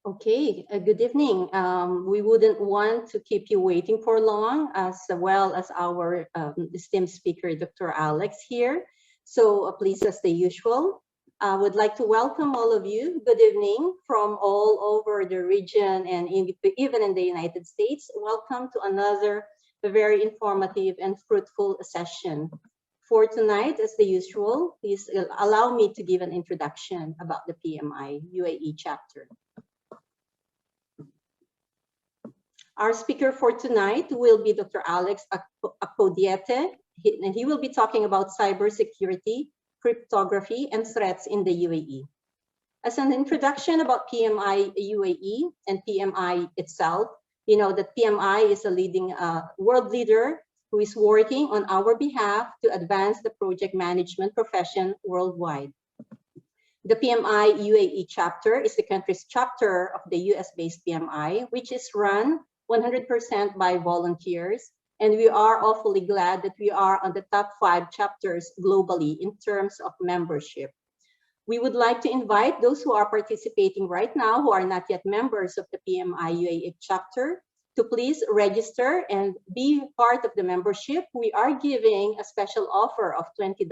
Okay, good evening. We wouldn't want to keep you waiting for long, as well as our esteemed speaker, Dr. Alex here. So please, as the usual, I would like to welcome all of you. Good evening from all over the region and even in the United States. Welcome to another very informative and fruitful session. For tonight, as the usual, please allow me to give an introduction about the PMI UAE chapter. Our speaker for tonight will be Dr. Alex Akpodiete, and he will be talking about cybersecurity, cryptography, and threats in the UAE. As an introduction about PMI UAE and PMI itself, you know that PMI is a leading world leader who is working on our behalf to advance the project management profession worldwide. The PMI UAE chapter is the country's chapter of the US-based PMI, which is run 100% by volunteers, and we are awfully glad that we are on the top 5 chapters globally in terms of membership. We would like to invite those who are participating right now who are not yet members of the PMI UAE chapter to please register and be part of the membership. We are giving a special offer of $20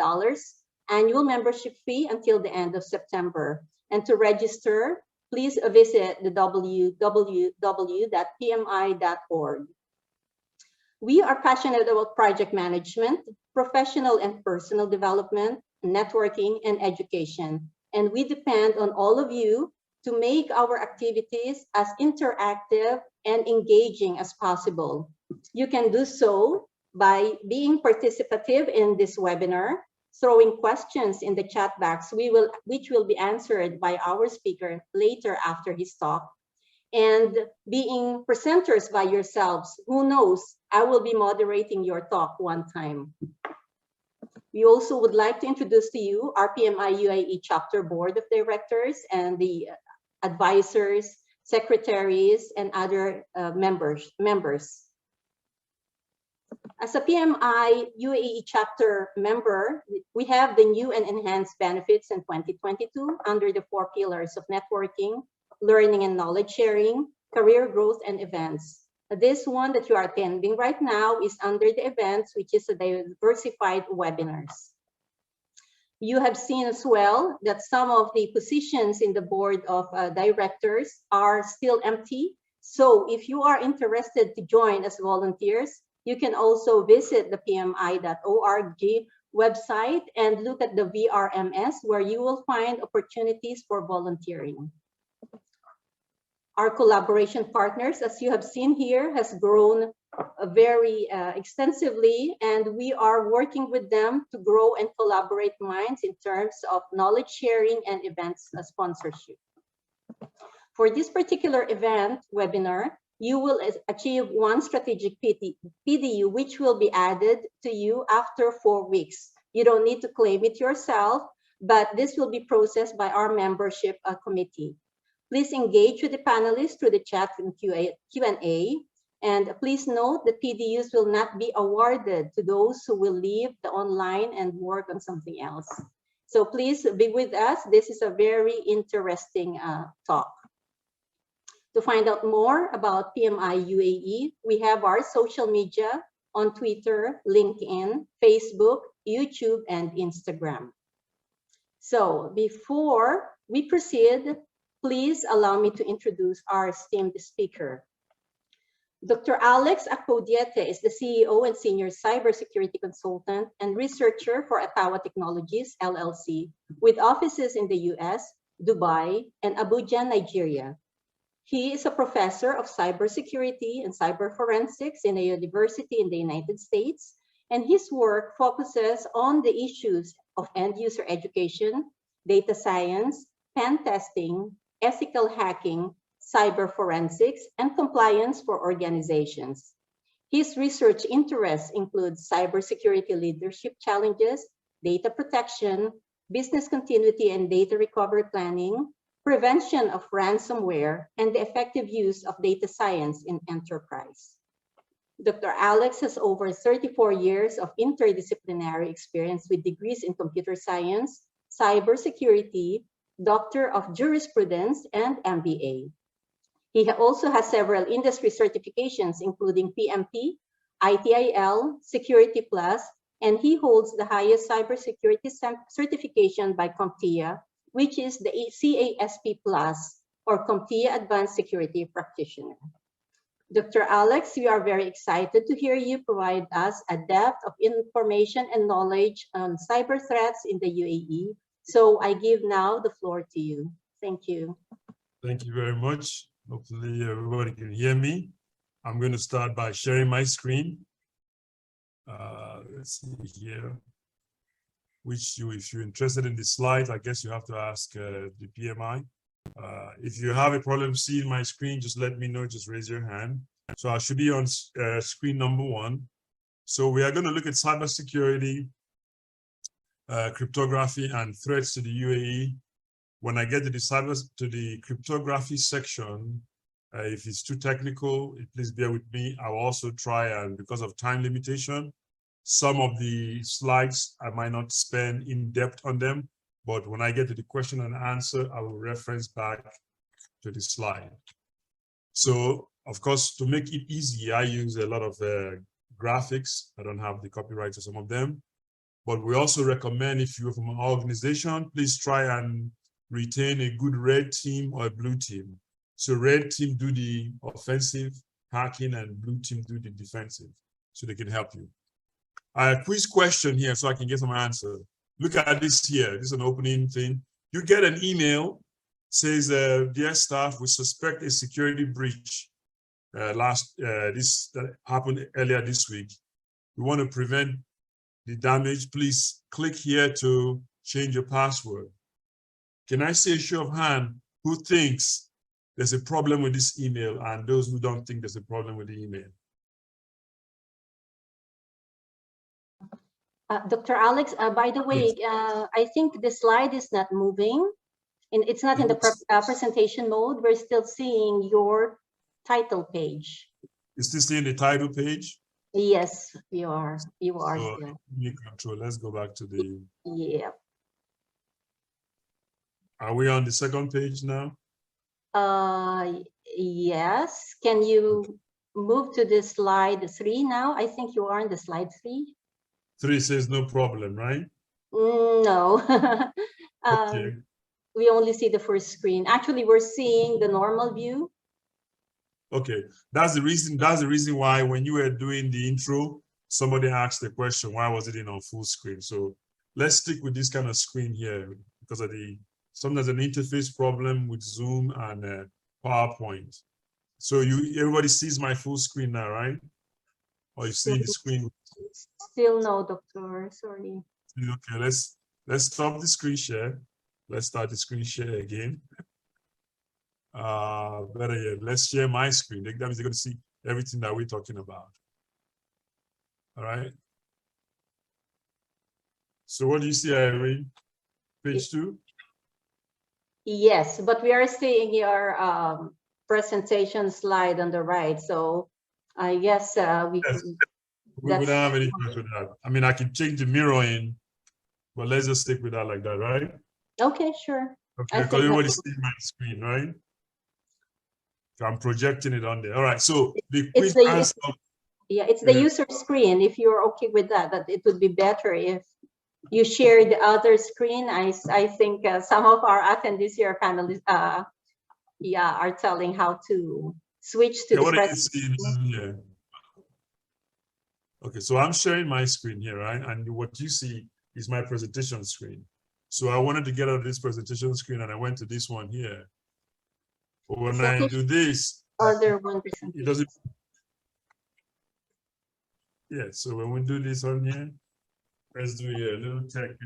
annual membership fee until the end of September. And to register, please visit the www.pmi.org. We are passionate about project management, professional and personal development, networking, and education. And we depend on all of you to make our activities as interactive and engaging as possible. You can do so by being participative in this webinar, throwing questions in the chat box, which will be answered by our speaker later after his talk, and being presenters by yourselves. Who knows, I will be moderating your talk one time. We also would like to introduce to you our PMI UAE chapter board of directors and the advisors, secretaries, and other members. As a PMI UAE chapter member, we have the new and enhanced benefits in 2022 under the 4 pillars of networking, learning and knowledge sharing, career growth, and events. This one that you are attending right now is under the events, which is a diversified webinars. You have seen as well that some of the positions in the board of directors are still empty. So if you are interested to join as volunteers, you can also visit the pmi.org website and look at the VRMS, where you will find opportunities for volunteering. Our collaboration partners, as you have seen here, has grown very extensively, and we are working with them to grow and collaborate minds in terms of knowledge sharing and events sponsorship. For this particular event webinar, you will achieve 1 strategic PDU, which will be added to you after 4 weeks. You don't need to claim it yourself, but this will be processed by our membership committee. Please engage with the panelists through the chat and Q&A. And please note that PDUs will not be awarded to those who will leave the online and work on something else. So please be with us. This is a very interesting talk. To find out more about PMI UAE, we have our social media on Twitter, LinkedIn, Facebook, YouTube, and Instagram. So before we proceed, please allow me to introduce our esteemed speaker. Dr. Alex Akpodiete is the CEO and Senior Cybersecurity Consultant and Researcher for Atawa Technologies LLC, with offices in the US, Dubai, and Abuja, Nigeria. He is a professor of cybersecurity and cyber forensics in a university in the United States, and his work focuses on the issues of end-user education, data science, pen testing, ethical hacking, cyber forensics, and compliance for organizations. His research interests include cybersecurity leadership challenges, data protection, business continuity and data recovery planning, prevention of ransomware, and the effective use of data science in enterprise. Dr. Alex has over 34 years of interdisciplinary experience with degrees in computer science, cybersecurity, Doctor of Jurisprudence, and MBA. He also has several industry certifications, including PMP, ITIL, Security Plus, and he holds the highest cybersecurity certification by CompTIA, which is the CASP Plus, or CompTIA Advanced Security Practitioner. Dr. Alex, we are very excited to hear you provide us a depth of information and knowledge on cyber threats in the UAE. So I give now the floor to you. Thank you. Thank you very much. Hopefully everybody can hear me. I'm going to start by sharing my screen. Let's see here. If you're interested in the slides, I guess you have to ask the PMI. If you have a problem seeing my screen, just let me know, just raise your hand. So I should be on screen number 1. So we are going to look at cybersecurity, cryptography and threats to the UAE. When I get to the cryptography section, if it's too technical, please bear with me. I'll also try, and because of time limitation, some of the slides I might not spend in depth on them, but when I get to the question and answer, I will reference back to the slide. So, of course, to make it easy, I use a lot of graphics. I don't have the copyright to some of them, but we also recommend, if you're from an organization, please try and retain a good red team or a blue team. So red team do the offensive hacking and blue team do the defensive, so they can help you. A quiz question here so I can get some answer. Look at this here. This is an opening thing. You get an email, says, dear staff, we suspect a security breach that happened earlier this week. We want to prevent the damage. Please click here to change your password. Can I see a show of hand who thinks there's a problem with this email and those who don't think there's a problem with the email? Dr. Alex, by the way, I think the slide is not moving, and it's not in the presentation mode. We're still seeing your title page. Is this in the title page? Yes, you are. You are so still. Control. Let's go back to the. Yeah. Are we on the second page now? Yes. Can you move to the slide 3 now? I think you are on the slide 3. 3 says no problem, right? No. Okay. We only see the first screen. Actually, we're seeing the normal view. Okay, that's the reason why when you were doing the intro, somebody asked the question, why was it in on full screen? So let's stick with this kind of screen here because of sometimes an interface problem with Zoom and PowerPoint. So everybody sees my full screen now, right? Or you see the screen? Still no, doctor, sorry. Okay, let's stop the screen share. Let's start the screen share again. Better yet, let's share my screen. That means they're going to see everything that we're talking about. All right. So what do you see, Irene? Page 2? Yes, but we are seeing your presentation slide on the right. So I guess we don't have any problem with that. I mean, I can change the mirror in, but let's just stick with that like that, right? Okay, sure. Okay, because everybody sees my screen, right? So I'm projecting it on there. All right, so the quick answer. Yeah, it's the user screen. If you're okay with that, it would be better if you share the other screen. I think some of our attendees here, panelists, are telling how to switch to the presentation. Yeah. Okay, so I'm sharing my screen here, right? And what you see is my presentation screen. So I wanted to get out of this presentation screen and I went to this one here. But when I do this, it doesn't. Yeah, so when we do this on here, let's do a little tech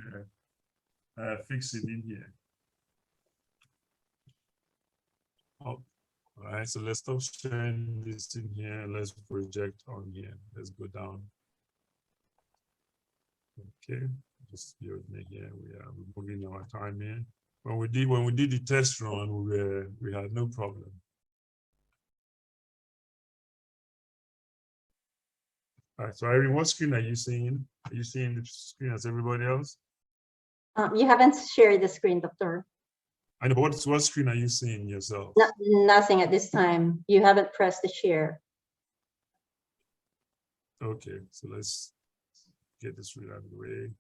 fix it in here. Oh, all right, so let's stop sharing this in here. Let's project on here. Let's go down. Okay, just bear with me here. We are moving our time here. When we did the test run, we had no problem. All right, so Irene, what screen are you seeing? Are you seeing the screen as everybody else? You haven't shared the screen, doctor. I know, but what screen are you seeing yourself? Nothing at this time. You haven't pressed the share. Okay, so let's get this right out of the way.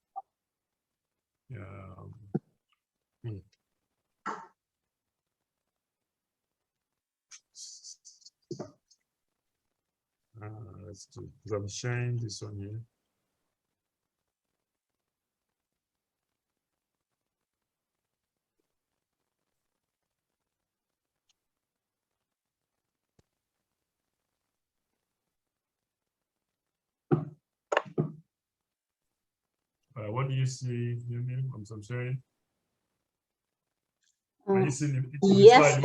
Let's do, because I'm sharing this one here. What do you see? I'm sorry. Are you seeing yes,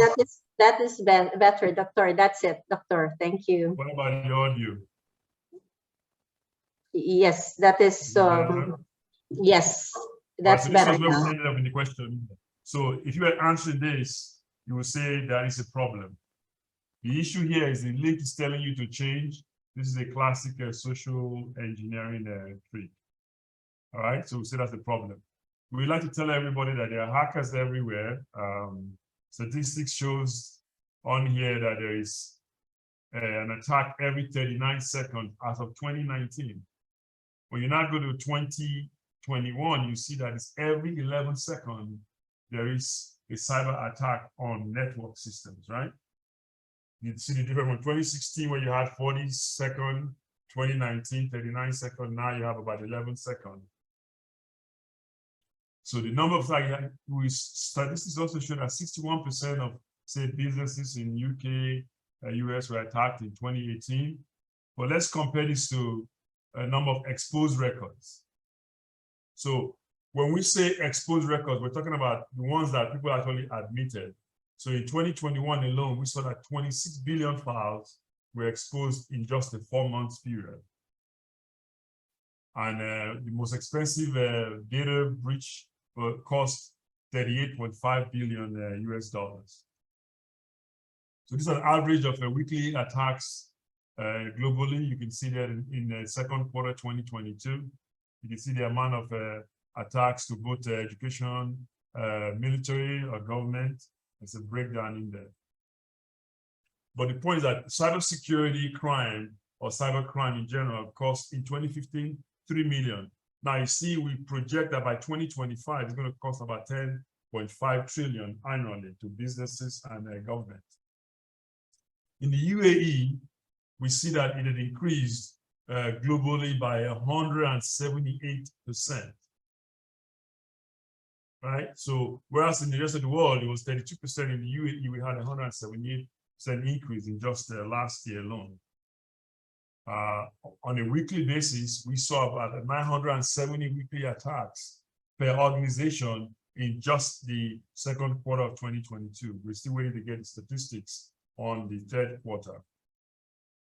that is better, Doctor. That's it, Doctor. Thank you. What about the audio? Yes, that is. Yes, that's so better this was now. ended up in the question. So if you are answering this, you will say there is a problem. The issue here is the link is telling you to change. This is a classic social engineering trick. All right, so we say that's the problem. We like to tell everybody that there are hackers everywhere. Statistics shows on here that there is an attack every 39 seconds as of 2019. When you now go to 2021, you see that it's every 11 seconds there is a cyber attack on network systems, right? You see the difference from 2016 where you had 40 seconds, 2019, 39 seconds, now you have about 11 seconds. So the number of statistics also show that 61% of, say, businesses in UK, US were attacked in 2018. But let's compare this to a number of exposed records. So when we say exposed records, we're talking about the ones that people actually admitted. So in 2021 alone, we saw that 26 billion files were exposed in just a 4-month period. And the most expensive data breach cost 38.5 billion US dollars. So this is an average of weekly attacks globally. You can see that in the second quarter 2022. You can see the amount of attacks to both education, military, or government. There's a breakdown in there. But the point is that cybersecurity crime or cybercrime in general cost in 2015, 3 million. Now you see, we project that by 2025, it's going to cost about 10.5 trillion annually to businesses and government. In the UAE, we see that it had increased globally by 178%. Right? So whereas in the rest of the world, it was 32%, in the UAE, we had 178% increase in just last year alone. On a weekly basis, we saw about 970 weekly attacks per organization in just the second quarter of 2022. We're still waiting to get the statistics on the third quarter.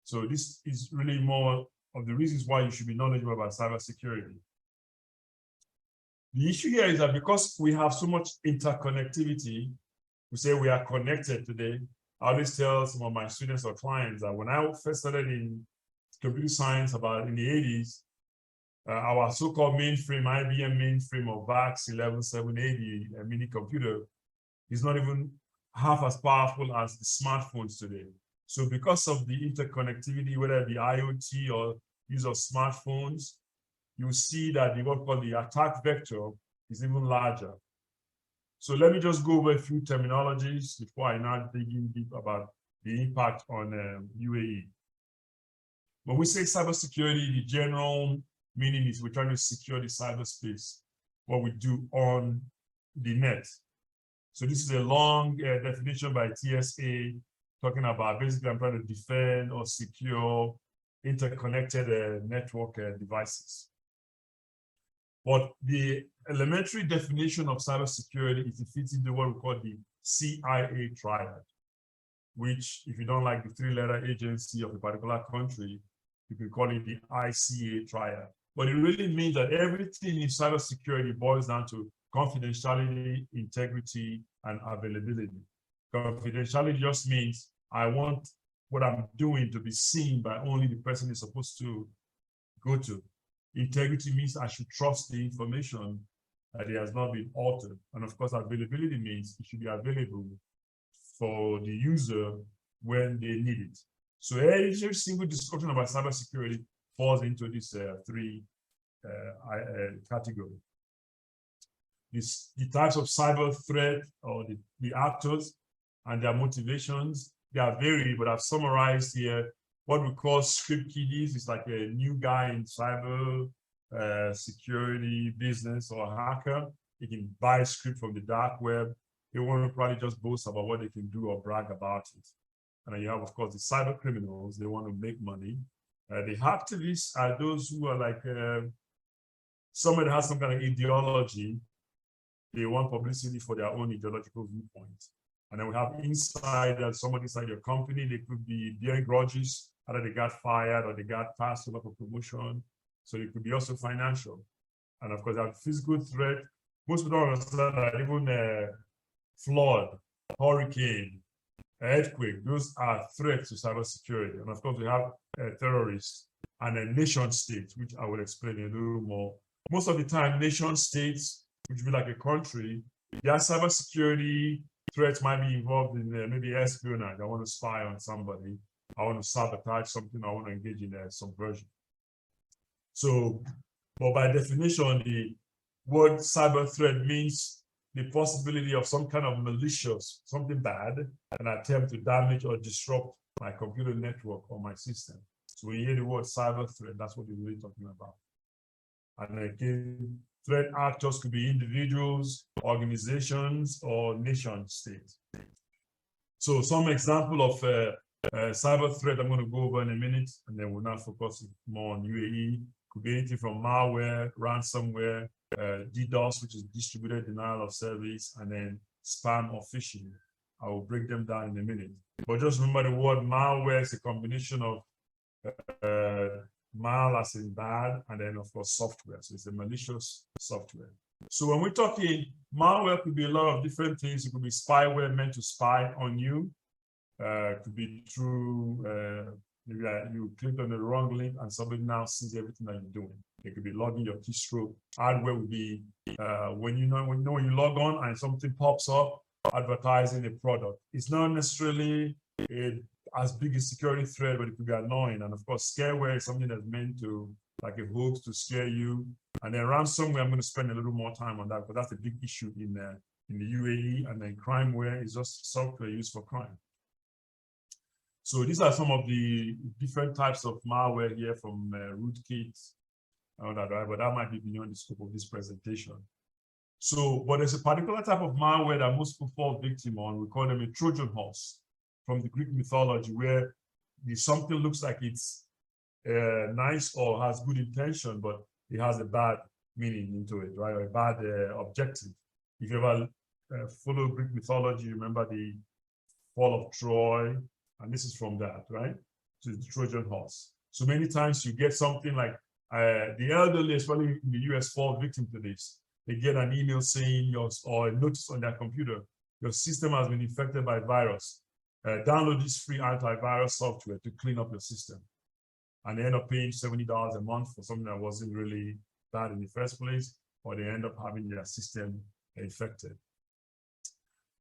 So this is really more of the reasons why you should be knowledgeable about cybersecurity. The issue here is that because we have so much interconnectivity, we say we are connected today. I always tell some of my students or clients that when I first started in computer science about in the 80s, our so-called mainframe, IBM mainframe of VAX 11780, a mini computer, is not even half as powerful as the smartphones today. So because of the interconnectivity, whether it be IoT or use of smartphones, you see that what we call the attack vector is even larger. So let me just go over a few terminologies before I now dig in deep about the impact on UAE. When we say cybersecurity, the general meaning is we're trying to secure the cyberspace, what we do on the net. So this is a long definition by TSA, talking about basically I'm trying to defend or secure interconnected network devices. But the elementary definition of cybersecurity is to fit into what we call the CIA Triad, which, if you don't like the 3-letter agency of a particular country, you can call it the ICA Triad. But it really means that everything in cybersecurity boils down to confidentiality, integrity, and availability. Confidentiality just means I want what I'm doing to be seen by only the person it's supposed to go to. Integrity means I should trust the information that it has not been altered. And of course, availability means it should be available for the user when they need it. So every single discussion about cybersecurity falls into these three categories. The types of cyber threat or the actors and their motivations, they are varied, but I've summarized here what we call script kiddies. It's like a new guy in cyber security business or hacker. He can buy a script from the dark web. They want to probably just boast about what they can do or brag about it. And then you have, of course, the cyber criminals. They want to make money. The hacktivists are those who are like somebody has some kind of ideology. They want publicity for their own ideological viewpoint. And then we have insiders, somebody inside your company. They could be bearing grudges, either they got fired or they got passed over for promotion. So it could be also financial. And of course, that physical threat. Most people don't understand that even flood, hurricane, earthquake, those are threats to cybersecurity. And of course, we have terrorists and a nation state, which I will explain a little more. Most of the time, nation states, which would be like a country, their cybersecurity threats might be involved in maybe espionage. I want to spy on somebody. I want to sabotage something. I want to engage in subversion. So, but by definition, the word cyber threat means the possibility of some kind of malicious, something bad, an attempt to damage or disrupt my computer network or my system. So when you hear the word cyber threat, that's what we're really talking about. And again, threat actors could be individuals, organizations, or nation states. So some example of cyber threat I'm going to go over in a minute, and then we'll now focus more on UAE. Could be anything from malware, ransomware, DDoS, which is distributed denial of service, and then spam or phishing. I will break them down in a minute. But just remember the word malware is a combination of mal as in bad, and then of course software. So it's a malicious software. So when we're talking, malware could be a lot of different things. It could be spyware meant to spy on you. It could be through maybe you clicked on the wrong link and somebody now sees everything that you're doing. It could be logging your keystroke. Hardware would be when you log on and something pops up advertising a product. It's not necessarily as big a security threat, but it could be annoying. And of course, scareware is something that's meant to, like a hoax to scare you. And then ransomware, I'm going to spend a little more time on that, because that's a big issue in the UAE. And then crimeware is just software used for crime. So these are some of the different types of malware here from rootkits and all that, right? But that might be beyond the scope of this presentation. So, but there's a particular type of malware that most people fall victim on. We call them a Trojan Horse from the Greek mythology, where something looks like it's nice or has good intention, but it has a bad meaning into it, right? Or a bad objective. If you ever follow Greek mythology, remember the fall of Troy, and this is from that, right? So it's the Trojan Horse. So many times you get something like the elderly, especially in the US, fall victim to this. They get an email saying or a notice on their computer, your system has been infected by virus. Download this free antivirus software to clean up your system. And they end up paying $70 a month for something that wasn't really bad in the first place, or they end up having their system infected.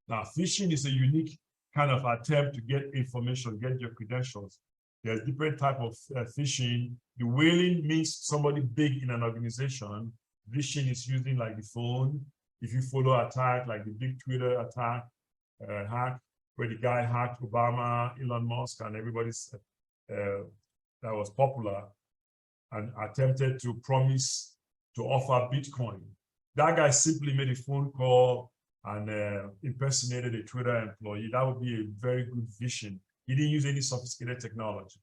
Now, phishing is a unique kind of attempt to get information, get your credentials. There's different type of phishing. The whaling means somebody big in an organization. Phishing is using like the phone. If you follow attack, like the big Twitter attack, hack, where the guy hacked Obama, Elon Musk, and everybody's that was popular, and attempted to promise to offer Bitcoin. That guy simply made a phone call and impersonated a Twitter employee. That would be a very good phishing. He didn't use any sophisticated technology.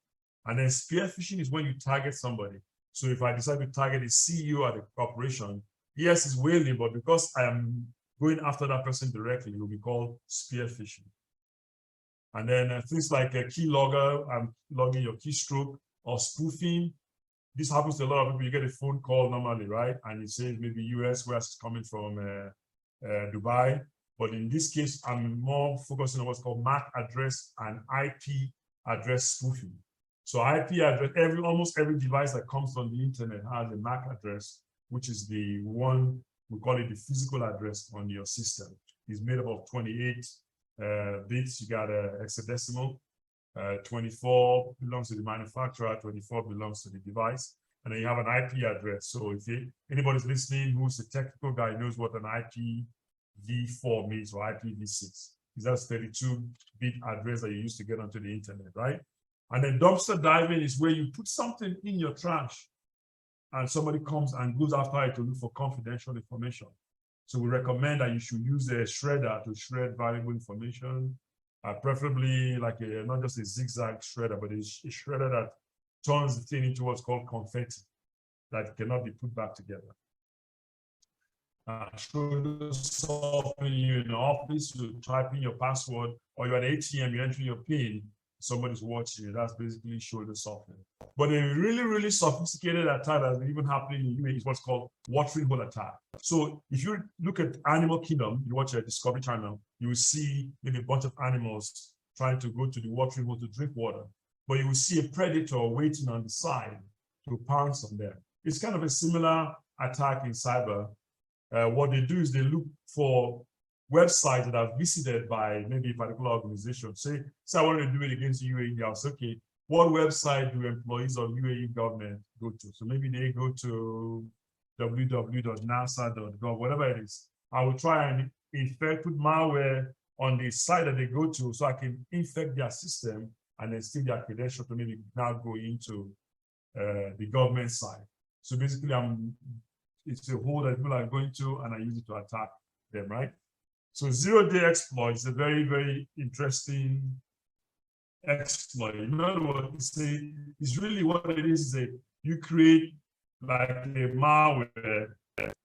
And then spear phishing is when you target somebody. So if I decide to target a CEO at a corporation, yes, it's whaling, but because I am going after that person directly, it will be called spear phishing. And then things like a keylogger, I'm logging your keystroke, or spoofing. This happens to a lot of people. You get a phone call normally, right? And it says maybe US, where it's coming from Dubai. But in this case, I'm more focusing on what's called MAC address and IP address spoofing. So IP address, almost every device that comes on the internet has a MAC address, which is the one we call it the physical address on your system. It's made up of 28 bits. You got a hexadecimal, 24 belongs to the manufacturer, 24 belongs to the device, and then you have an IP address. So if anybody's listening who's a technical guy knows what an IPv4 means or IPv6. That's 32-bit address that you use to get onto the internet, right? And then dumpster diving is where you put something in your trash and somebody comes and goes after it to look for confidential information. So we recommend that you should use a shredder to shred valuable information, preferably like not just a zigzag shredder, but a shredder that turns the thing into what's called confetti that cannot be put back together. Show something you're in the office, you type in your password, or you're at an ATM, you're entering your PIN, somebody's watching you. That's basically shoulder software. But a really, really sophisticated attack that's even happening in UAE is what's called watering hole attack. So if you look at Animal Kingdom, you watch a Discovery Channel, you will see maybe a bunch of animals trying to go to the watering hole to drink water. But you will see a predator waiting on the side to pounce on them. It's kind of a similar attack in cyber. What they do is they look for websites that are visited by maybe a particular organization. Say I want to do it against UAE. I'll say, okay, what website do employees of UAE government go to? So maybe they go to www.nasa.gov, whatever it is. I will try and put malware on the site that they go to so I can infect their system and then steal their credentials to maybe now go into the government side. So basically, it's a hole that people are going to, and I use it to attack them, right? So zero-day exploit is a very, very interesting exploit. In other words, it's really what it is that you create like a malware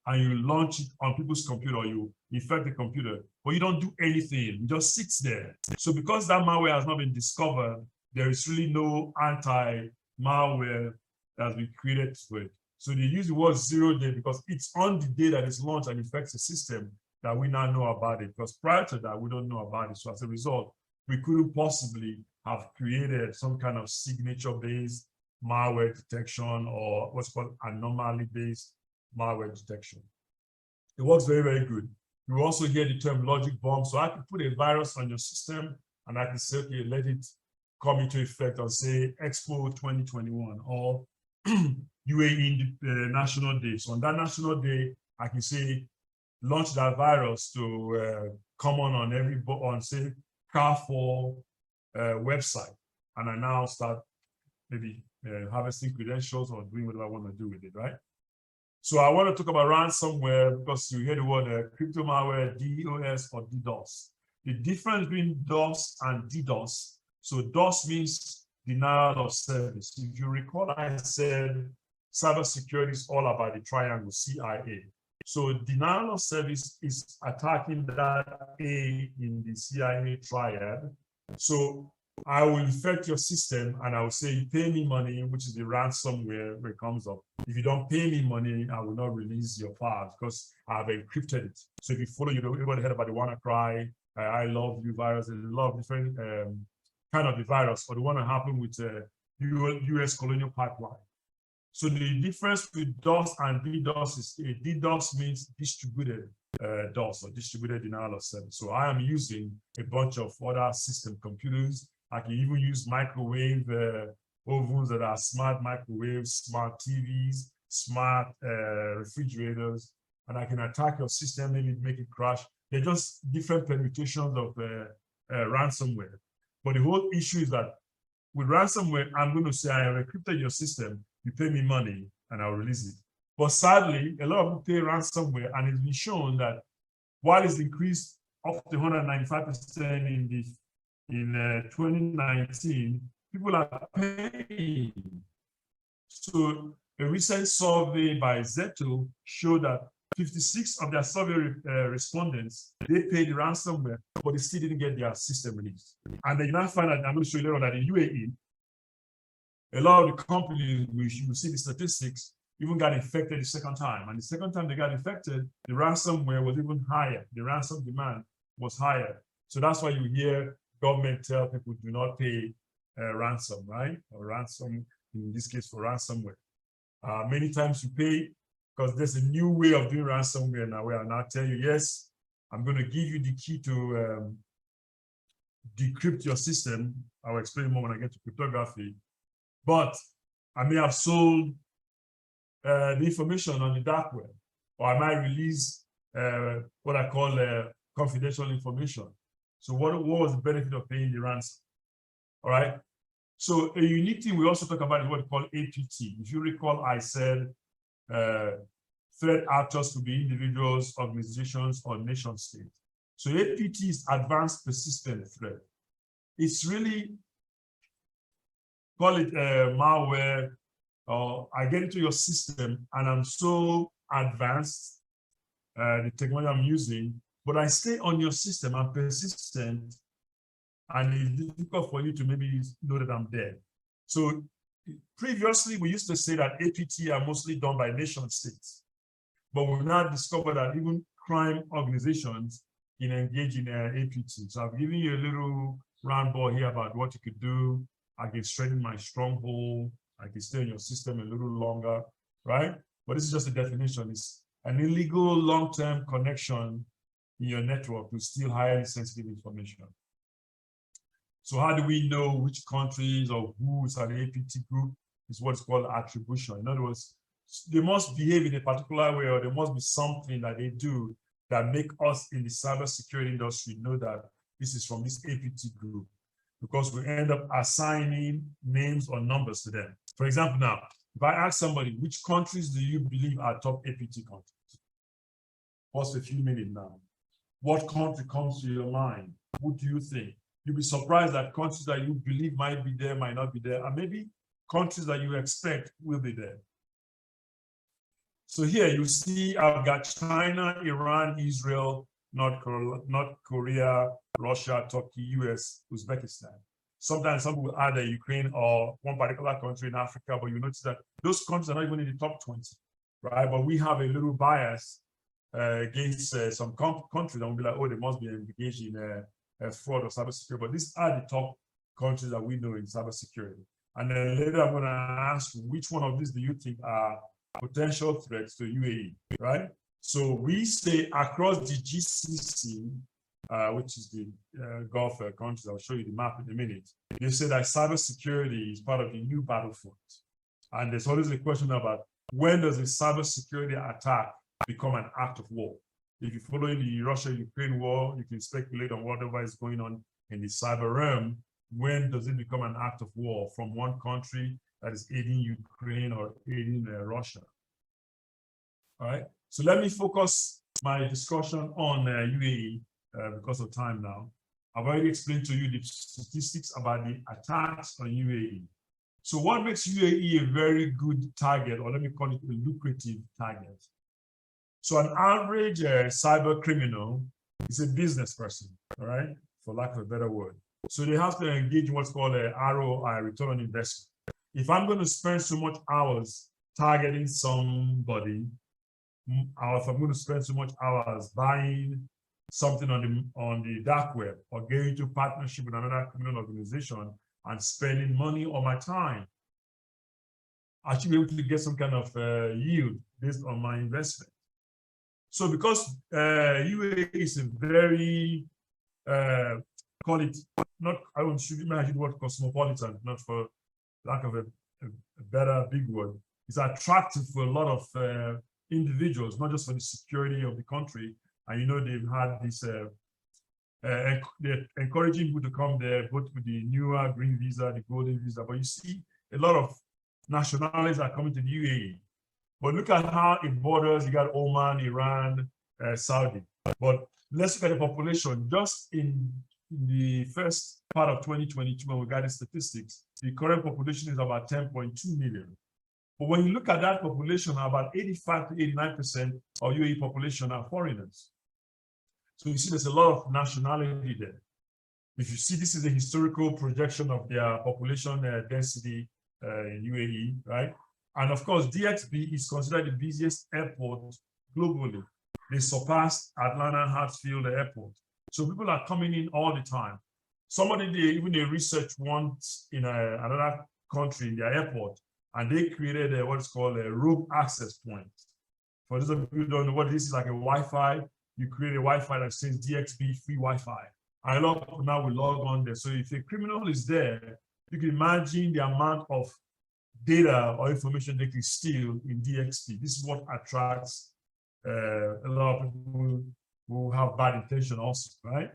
and you launch it on people's computer, or you infect the computer, but you don't do anything. It just sits there. So because that malware has not been discovered, there is really no anti-malware that has been created for it. So they use the word 0 day because it's on the day that it's launched and affects the system that we now know about it. Because prior to that, we don't know about it. So as a result, we couldn't possibly have created some kind of signature-based malware detection or what's called anomaly-based malware detection. It works very, very good. You also hear the term logic bomb. So I can put a virus on your system and I can say, okay, let it come into effect on, say, Expo 2021 or UAE National Day. So on that National Day, I can say, launch that virus to come on say, Car4 website. And I now start maybe harvesting credentials or doing whatever I want to do with it, right? So I want to talk about ransomware because you hear the word crypto malware, DOS or DDoS. The difference between DOS and DDoS. So DOS means denial of service. If you recall, I said cybersecurity is all about the triangle, CIA. So denial of service is attacking that A in the CIA triad. So I will infect your system and I will say, you pay me money, which is the ransomware where it comes up. If you don't pay me money, I will not release your files because I have encrypted it. So if you follow, everybody heard about the WannaCry, I love you virus, there's a lot of different kind of the virus, or the one that happened with US colonial pipeline. So the difference with DOS and DDoS is DDoS means distributed DOS or distributed denial of service. So I am using a bunch of other system computers. I can even use microwave ovens that are smart microwaves, smart TVs, smart refrigerators, and I can attack your system, maybe make it crash. They're just different permutations of ransomware. But the whole issue is that with ransomware, I'm going to say I have encrypted your system, you pay me money, and I'll release it. But sadly, a lot of people pay ransomware, and it's been shown that while it's increased up to 195% in 2019, people are paying. So a recent survey by Zeto showed that 56 of their survey respondents, they paid the ransomware, but they still didn't get their system released. And then you now find out, I'm going to show you later on that in UAE, a lot of the companies, you will see the statistics, even got infected the second time. And the second time they got infected, the ransomware was even higher. The ransom demand was higher. So that's why you hear government tell people do not pay ransom, right? Or ransom, in this case, for ransomware. Many times you pay because there's a new way of doing ransomware now, where I now tell you, yes, I'm going to give you the key to decrypt your system. I'll explain more when I get to cryptography. But I may have sold the information on the dark web, or I might release what I call confidential information. So what was the benefit of paying the ransom? All right. So a unique thing we also talk about is what we call APT. If you recall, I said threat actors could be individuals, organizations, or nation states. So APT is advanced persistent threat. It's really, call it malware, or I get into your system and I'm so advanced, the technology I'm using, but I stay on your system, I'm persistent, and it's difficult for you to maybe know that I'm dead. So previously, we used to say that APT are mostly done by nation states, but we've now discovered that even crime organizations can engage in APT. So I've given you a little round ball here about what you could do. I can strengthen my stronghold. I can stay in your system a little longer, right? But this is just a definition. It's an illegal long-term connection in your network to steal highly sensitive information. So how do we know which countries or who's at the APT group? Is what's called attribution. In other words, they must behave in a particular way, or there must be something that they do that make us in the cybersecurity industry know that this is from this APT group, because we end up assigning names or numbers to them. For example, now, if I ask somebody, which countries do you believe are top APT countries? Pause a few minutes now. What country comes to your mind? What do you think? You'll be surprised that countries that you believe might be there, might not be there, and maybe countries that you expect will be there. So here you see I've got China, Iran, Israel, North Korea, Russia, Turkey, US, Uzbekistan. Sometimes some will add Ukraine or one particular country in Africa, but you notice that those countries are not even in the top 20, right? But we have a little bias against some countries, and we'll be like, oh, they must be engaged in fraud or cybersecurity. But these are the top countries that we know in cybersecurity. And then later I'm going to ask which one of these do you think are potential threats to UAE, right? So we say across the GCC, which is the Gulf countries, I'll show you the map in a minute. They say that cybersecurity is part of the new battlefront. And there's always a question about when does a cybersecurity attack become an act of war? If you follow the Russia-Ukraine war, you can speculate on whatever is going on in the cyber realm. When does it become an act of war from one country that is aiding Ukraine or aiding Russia? All right. So let me focus my discussion on UAE because of time now. I've already explained to you the statistics about the attacks on UAE. So what makes UAE a very good target, or let me call it a lucrative target? So an average cyber criminal is a business person, all right, for lack of a better word. So they have to engage in what's called a ROI, return on investment. If I'm going to spend so much hours targeting somebody, or if I'm going to spend so much hours buying something on the dark web, or getting into partnership with another criminal organization and spending money or my time, I should be able to get some kind of yield based on my investment. So because UAE is a very, call it, not, I won't should imagine the word cosmopolitan, not for lack of a better big word. It's attractive for a lot of individuals, not just for the security of the country. And you know, they've had this, they're encouraging people to come there, both with the newer green visa, the golden visa. But you see, a lot of nationalities are coming to the UAE. But look at how it borders. You got Oman, Iran, Saudi. But let's look at the population. Just in the first part of 2022, when we got the statistics, the current population is about 10.2 million. But when you look at that population, about 85 to 89% of UAE population are foreigners. So you see there's a lot of nationality there. If you see, this is a historical projection of their population density in UAE, right? And of course, DXB is considered the busiest airport globally. They surpassed Atlanta Hartsfield Airport. So people are coming in all the time. Somebody, even they researched once in another country in their airport, and they created what's called a rogue access point. For those of you who don't know what this is, like a Wi-Fi, you create a Wi-Fi that says DXB free Wi-Fi. And a lot of people now will log on there. So if a criminal is there, you can imagine the amount of data or information they can steal in DXB. This is what attracts a lot of people who have bad intention also, right?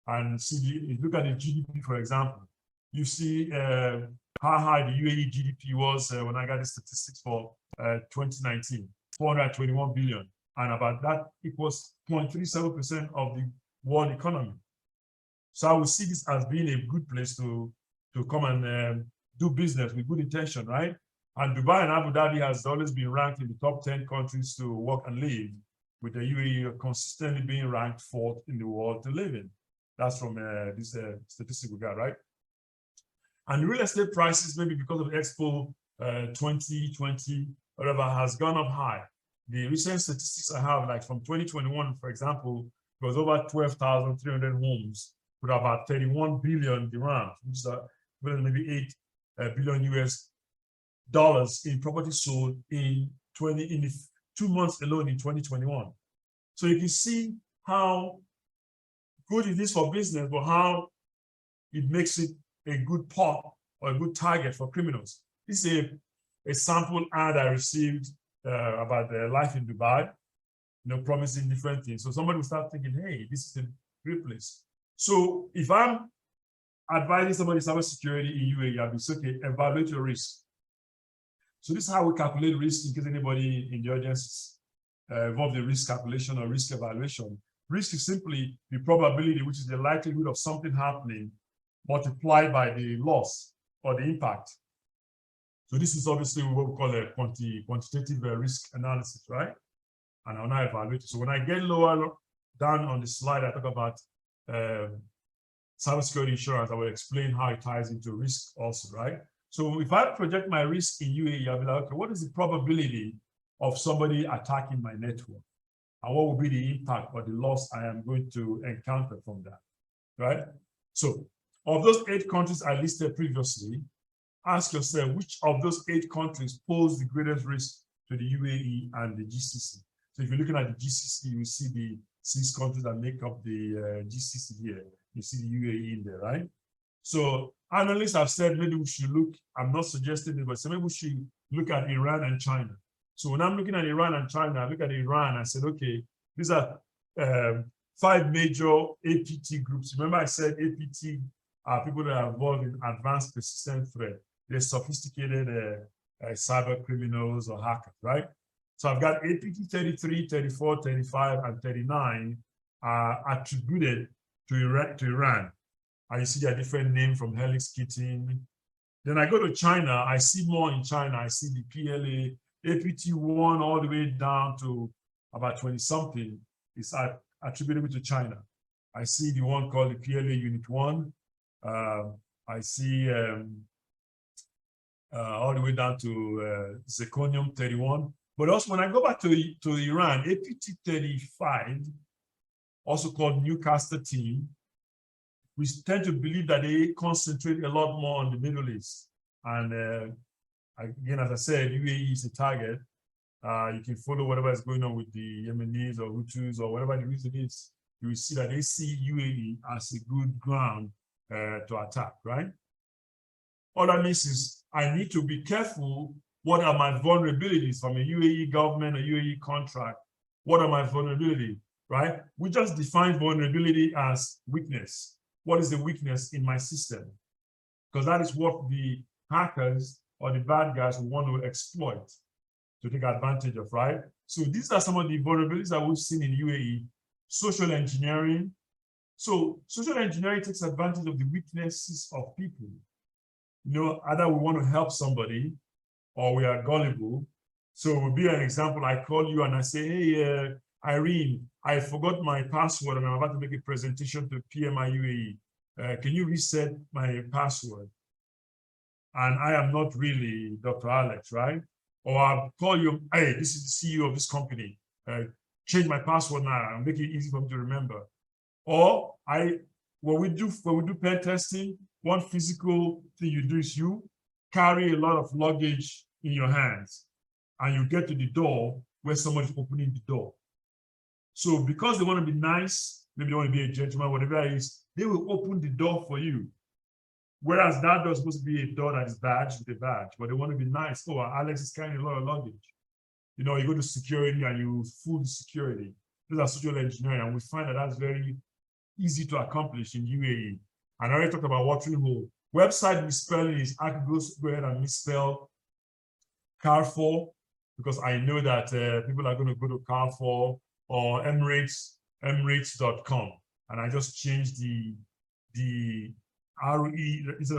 And see, if you look at the GDP, for example, you see how high the UAE GDP was when I got the statistics for 2019, 421 billion. And about that equals 0.37% of the world economy. So I would see this as being a good place to come and do business with good intention, right? And Dubai and Abu Dhabi has always been ranked in the top 10 countries to work and live, with the UAE consistently being ranked 4th in the world to live in. That's from this statistic we got, right? And real estate prices, maybe because of Expo 2020, whatever, has gone up high. The recent statistics I have, like from 2021, for example, it was over 12,300 homes with about 31 billion dirhams, which is maybe 8 billion US dollars in property sold in the 2 months alone in 2021. So you can see how good it is for business, but how it makes it a good pot or a good target for criminals. This is a sample ad I received about the life in Dubai, promising different things. So somebody will start thinking, hey, this is a great place. So if I'm advising somebody cybersecurity in UAE, I'll be okay, evaluate your risk. So this is how we calculate risk in case anybody in the audience is involved in risk calculation or risk evaluation. Risk is simply the probability, which is the likelihood of something happening, multiplied by the loss or the impact. So this is obviously what we call a quantitative risk analysis, right? And I'll now evaluate it. So when I get lower down on the slide, I talk about cybersecurity insurance. I will explain how it ties into risk also, right? So if I project my risk in UAE, I'll be like, okay, what is the probability of somebody attacking my network? And what will be the impact or the loss I am going to encounter from that, right? So of those 8 countries I listed previously, ask yourself which of those 8 countries pose the greatest risk to the UAE and the GCC. So if you're looking at the GCC, you will see the 6 countries that make up the GCC here. You see the UAE in there, right? So analysts have said maybe we should look, I'm not suggesting it, but so maybe we should look at Iran and China. So when I'm looking at Iran and China, I look at Iran, I said, okay, these are 5 major APT groups. Remember I said APT are people that are involved in advanced persistent threat. They're sophisticated cyber criminals or hackers, right? So I've got APT 33, 34, 35, and 39 attributed to Iran. And you see their different names from Helix Kitten. Then I go to China, I see more in China. I see the PLA, APT1 all the way down to about 20-something is attributable to China. I see the one called the PLA Unit 1. I see all the way down to Zirconium 31. But also when I go back to Iran, APT 35, also called Newcastle team, we tend to believe that they concentrate a lot more on the Middle East. And again, as I said, UAE is a target. You can follow whatever is going on with the Yemenis or Hutus or whatever the reason is. You will see that they see UAE as a good ground to attack, right? All that means is I need to be careful. What are my vulnerabilities from a UAE government or UAE contract? What are my vulnerabilities, right? We just define vulnerability as weakness. What is the weakness in my system? Because that is what the hackers or the bad guys want to exploit to take advantage of, right? So these are some of the vulnerabilities that we've seen in UAE. Social engineering. So social engineering takes advantage of the weaknesses of people. Either we want to help somebody or we are gullible. So it would be an example. I call you and I say, hey, Irene, I forgot my password and I'm about to make a presentation to PMI UAE. Can you reset my password? And I am not really Dr. Alex, right? Or I'll call you, hey, this is the CEO of this company. Change my password now and make it easy for me to remember. Or when we do pen testing, one physical thing you do is you carry a lot of luggage in your hands and you get to the door where somebody's opening the door. So because they want to be nice, maybe they want to be a gentleman, whatever it is, they will open the door for you. Whereas that door is supposed to be a door that is badged with a badge, but they want to be nice. Oh, Alex is carrying a lot of luggage. You know, you go to security and you fool the security. These are social engineering, and we find that that's very easy to accomplish in UAE. And I already talked about watering hole. Website misspelling is I could go ahead and misspell Carrefour, because I know that people are going to go to Carrefour or Emirates.com, and I just changed the RE, is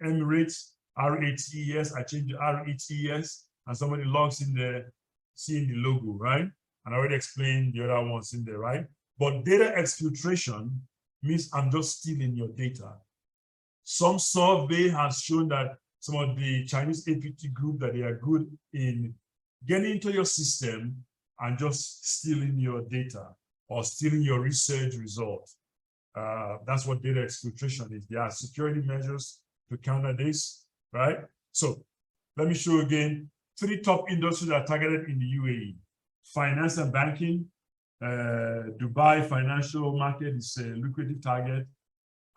Emirates, RATES, I changed the RETES, and somebody logs in there, seeing the logo, right? And I already explained the other ones in there, right? But data exfiltration means I'm just stealing your data. Some survey has shown that some of the Chinese APT group that they are good in getting into your system and just stealing your data or stealing your research results. That's what data exfiltration is. There are security measures to counter this, right? So let me show you again 3 top industries that are targeted in the UAE. Finance and banking. Dubai financial market is a lucrative target.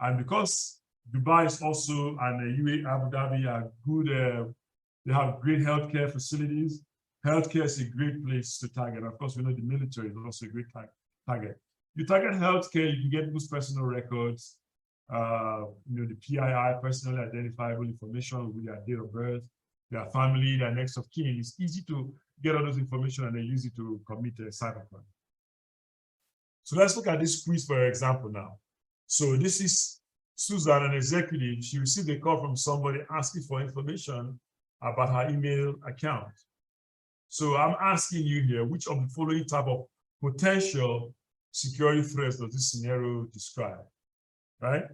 And because Dubai is also and UAE, Abu Dhabi are good, they have great healthcare facilities. Healthcare is a great place to target. Of course, we know the military is also a great target. You target healthcare, you can get people's personal records, you know, the PII, personally identifiable information with their date of birth, their family, their next of kin. It's easy to get all those information and then use it to commit a cybercrime. So let's look at this quiz for example now. So this is Susan, an executive. She received a call from somebody asking for information about her email account. So I'm asking you here, which of the following type of potential security threats does this scenario describe, right?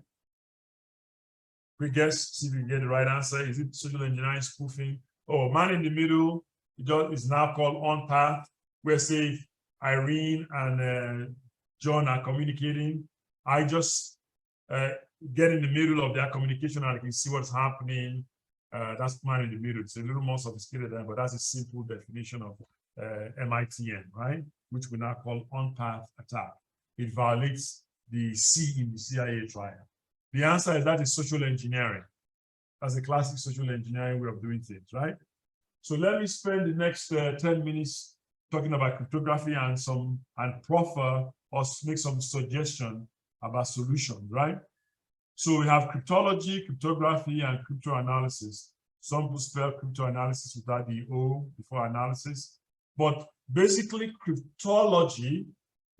Quick guess, see if you can get the right answer. Is it social engineering, spoofing? Oh, man in the middle, it is now called on path, where say Irene and John are communicating. I just get in the middle of their communication and I can see what's happening. That's man in the middle. It's a little more sophisticated, but that's a simple definition of MITN, right? Which we now call on-path attack. It violates the C in the CIA triad. The answer is that is social engineering. That's a classic social engineering way of doing things, right? So let me spend the next 10 minutes talking about cryptography and proffer or make some suggestion about solutions, right? So we have cryptology, cryptography, and cryptoanalysis. Some people spell cryptoanalysis without the O before analysis. But basically, cryptology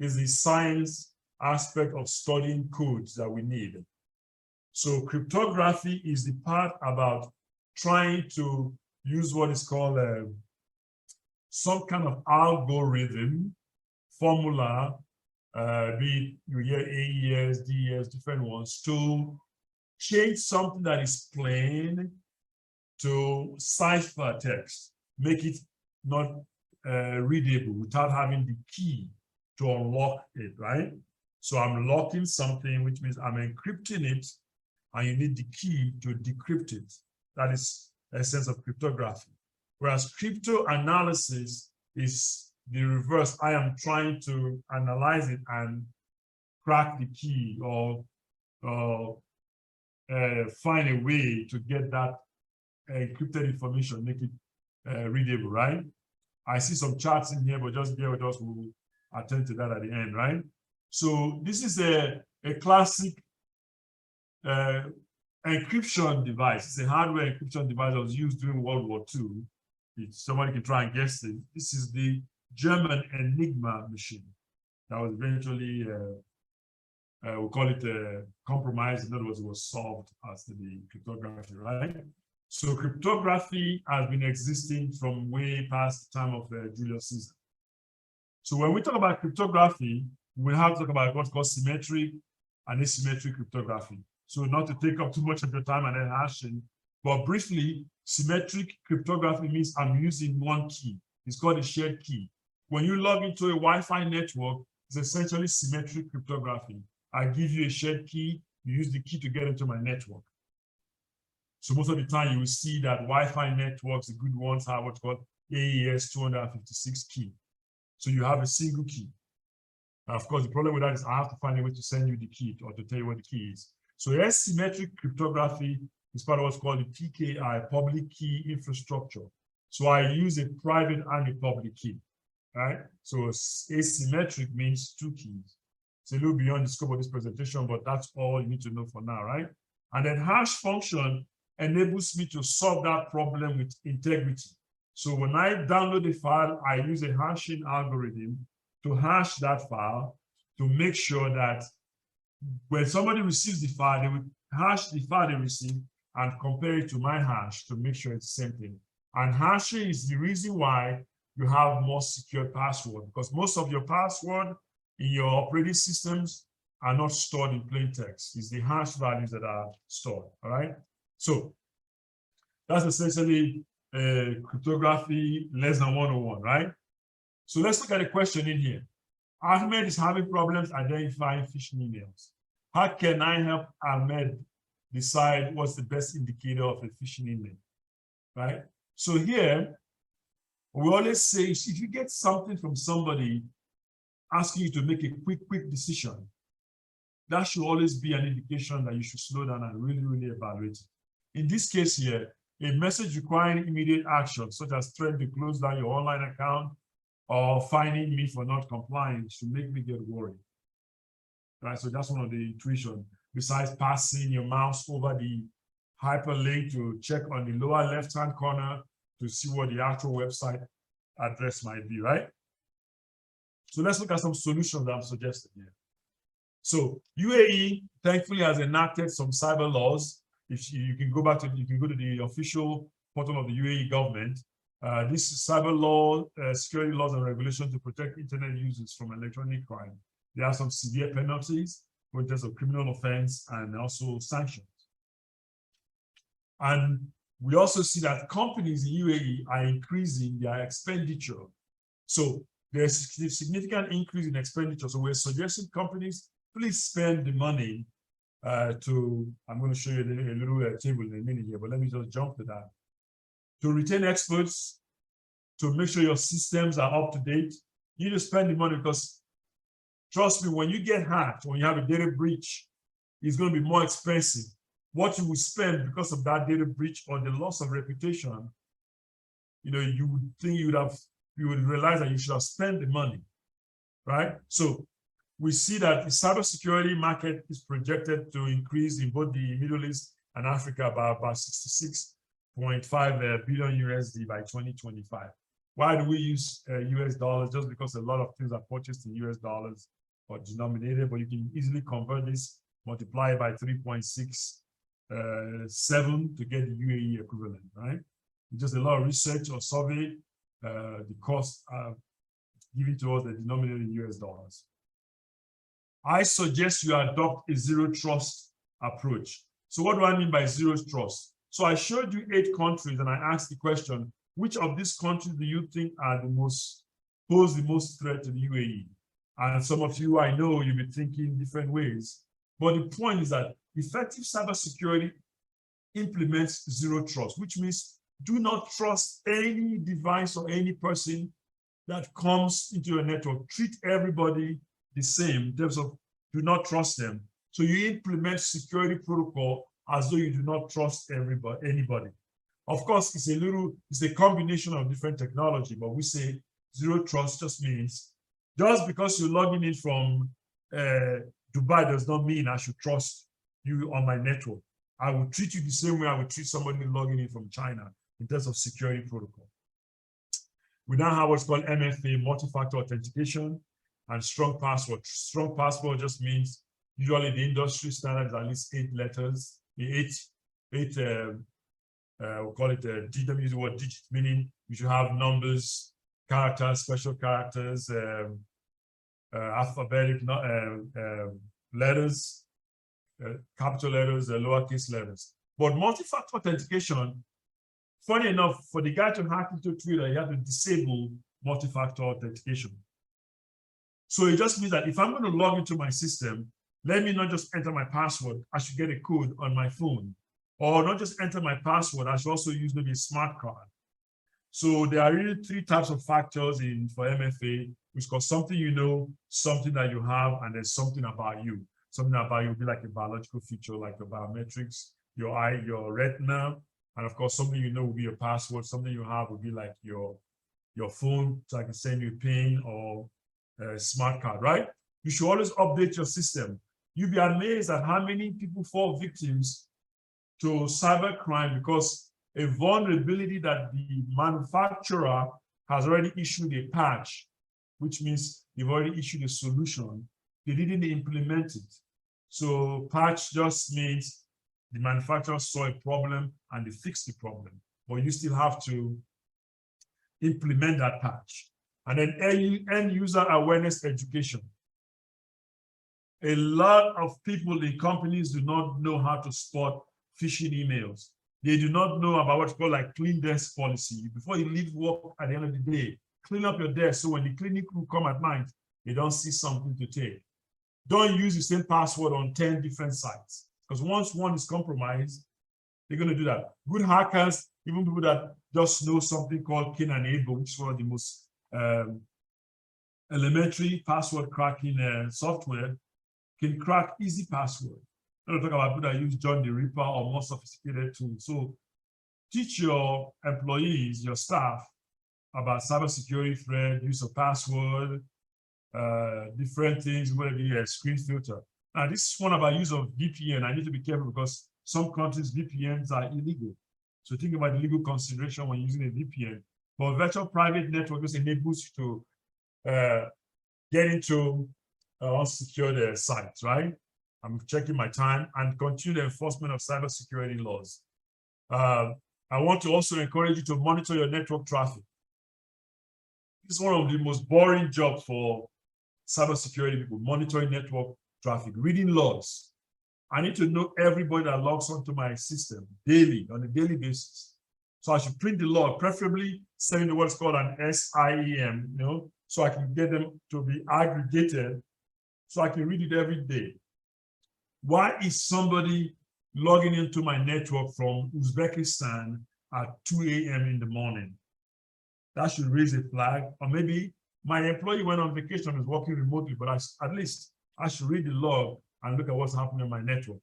is the science aspect of studying codes that we need. So cryptography is the part about trying to use what is called some kind of algorithm, formula, be you hear AES, DES, different ones, to change something that is plain to cipher text, make it not readable without having the key to unlock it, right? So I'm locking something, which means I'm encrypting it, and you need the key to decrypt it. That is the essence of cryptography. Whereas cryptoanalysis is the reverse. I am trying to analyze it and crack the key or find a way to get that encrypted information, make it readable, right? I see some charts in here, but just bear with us, we'll attend to that at the end, right? So this is a classic encryption device. It's a hardware encryption device that was used during World War II. Somebody can try and guess it. This is the German Enigma machine that was eventually, we'll call it compromised. In other words, it was solved as the cryptography, right? So cryptography has been existing from way past the time of Julius Caesar. So when we talk about cryptography, we have to talk about what's called symmetric and asymmetric cryptography. So not to take up too much of your time and then hashing, but briefly, symmetric cryptography means I'm using one key. It's called a shared key. When you log into a Wi-Fi network, it's essentially symmetric cryptography. I give you a shared key, you use the key to get into my network. So most of the time you will see that Wi-Fi networks, the good ones, have what's called AES 256 key. So you have a single key. Now, of course, the problem with that is I have to find a way to send you the key or to tell you what the key is. So asymmetric cryptography is part of what's called the PKI, public key infrastructure. So I use a private and a public key, right? So asymmetric means two keys. It's a little beyond the scope of this presentation, but that's all you need to know for now, right? And then hash function enables me to solve that problem with integrity. So when I download a file, I use a hashing algorithm to hash that file to make sure that when somebody receives the file, they will hash the file they receive and compare it to my hash to make sure it's the same thing. And hashing is the reason why you have more secure password, because most of your password in your operating systems are not stored in plain text. It's the hash values that are stored, all right? So that's essentially cryptography less than 101, right? So let's look at a question in here. Ahmed is having problems identifying phishing emails. How can I help Ahmed decide what's the best indicator of a phishing email, right? So here, we always say, if you get something from somebody asking you to make a quick decision, that should always be an indication that you should slow down and really evaluate it. In this case here, a message requiring immediate action, such as threatening to close down your online account or fining me for not complying, should make me get worried. Right, so that's one of the intuition. Besides passing your mouse over the hyperlink to check on the lower left-hand corner to see what the actual website address might be, right? So let's look at some solutions that I'm suggesting here. So UAE thankfully has enacted some cyber laws. If you can go back to, you can go to the official portal of the UAE government. This is cyber law, security laws and regulations to protect internet users from electronic crime. There are some severe penalties in terms of criminal offense and also sanctions. And we also see that companies in UAE are increasing their expenditure. So there's a significant increase in expenditure. So we're suggesting companies, please spend the money I'm going to show you a little table in a minute here, but let me just jump to that. To retain experts, to make sure your systems are up to date, you need to spend the money because, trust me, when you get hacked, when you have a data breach, it's going to be more expensive. What you will spend because of that data breach or the loss of reputation, you know, you would think you would realize that you should have spent the money, right? So we see that the cybersecurity market is projected to increase in both the Middle East and Africa by about 66.5 billion USD by 2025. Why do we use US dollars? Just because a lot of things are purchased in US dollars or denominated, but you can easily convert this, multiply it by 3.67 to get the UAE equivalent, right? Just a lot of research or survey, the cost given to us the denominated in US dollars. I suggest you adopt a zero trust approach. So what do I mean by zero trust? So I showed you 8 countries and I asked the question, which of these countries do you think are pose the most threat to the UAE? And some of you, I know you'll be thinking different ways. But the point is that effective cybersecurity implements zero trust, which means do not trust any device or any person that comes into your network. Treat everybody the same in terms of do not trust them. So you implement security protocol as though you do not trust anybody. Of course, it's a combination of different technology, but we say zero trust just means just because you're logging in from Dubai does not mean I should trust you on my network. I will treat you the same way I would treat somebody logging in from China in terms of security protocol. We now have what's called MFA, multi-factor authentication, and strong password. Strong password just means usually the industry standard is at least 8 letters, we'll call it DW, use the word digit, meaning you should have numbers, characters, special characters, alphabetic letters, capital letters, lowercase letters. But multi-factor authentication, funny enough, for the guy to hack into Twitter, you have to disable multi-factor authentication. So it just means that if I'm going to log into my system, let me not just enter my password, I should get a code on my phone. Or not just enter my password, I should also use maybe a smart card. So there are really 3 types of factors for MFA. which called something you know, something that you have, and there's something about you. Something about you will be like a biological feature, like your biometrics, your eye, your retina, and of course, something you know will be your password. Something you have will be like your phone, so I can send you a PIN or a smart card, right? You should always update your system. You'll be amazed at how many people fall victims to cybercrime because a vulnerability that the manufacturer has already issued a patch, which means they've already issued a solution. They didn't implement it. So patch just means the manufacturer saw a problem and they fixed the problem, but you still have to implement that patch. And then end user awareness education. A lot of people in companies do not know how to spot phishing emails. They do not know about what's called like clean desk policy. Before you leave work at the end of the day, clean up your desk so when the cleaning crew come at night, they don't see something to take. Don't use the same password on 10 different sites, because once one is compromised, they're going to do that. Good hackers, even people that just know something called Cain and Abel, which is one of the most elementary password cracking software, can crack easy password. I'm not talking about people that use John the Ripper or more sophisticated tools. So teach your employees, your staff, about cybersecurity threat, use of password, different things, whether it be a screen filter. Now, this is one about use of VPN. I need to be careful because some countries VPNs are illegal. So think about the legal consideration when using a VPN. But virtual private network just enables you to get into unsecured sites, right? I'm checking my time, and continue the enforcement of cybersecurity laws. I want to also encourage you to monitor your network traffic. It's one of the most boring jobs for cybersecurity people, monitoring network traffic, reading logs. I need to know everybody that logs onto my system daily, on a daily basis. So I should print the log, preferably sending what's called an SIEM, so I can get them to be aggregated, so I can read it every day. Why is somebody logging into my network from Uzbekistan at 2 a.m. in the morning? That should raise a flag. Or maybe my employee went on vacation and is working remotely, but at least I should read the log and look at what's happening on my network.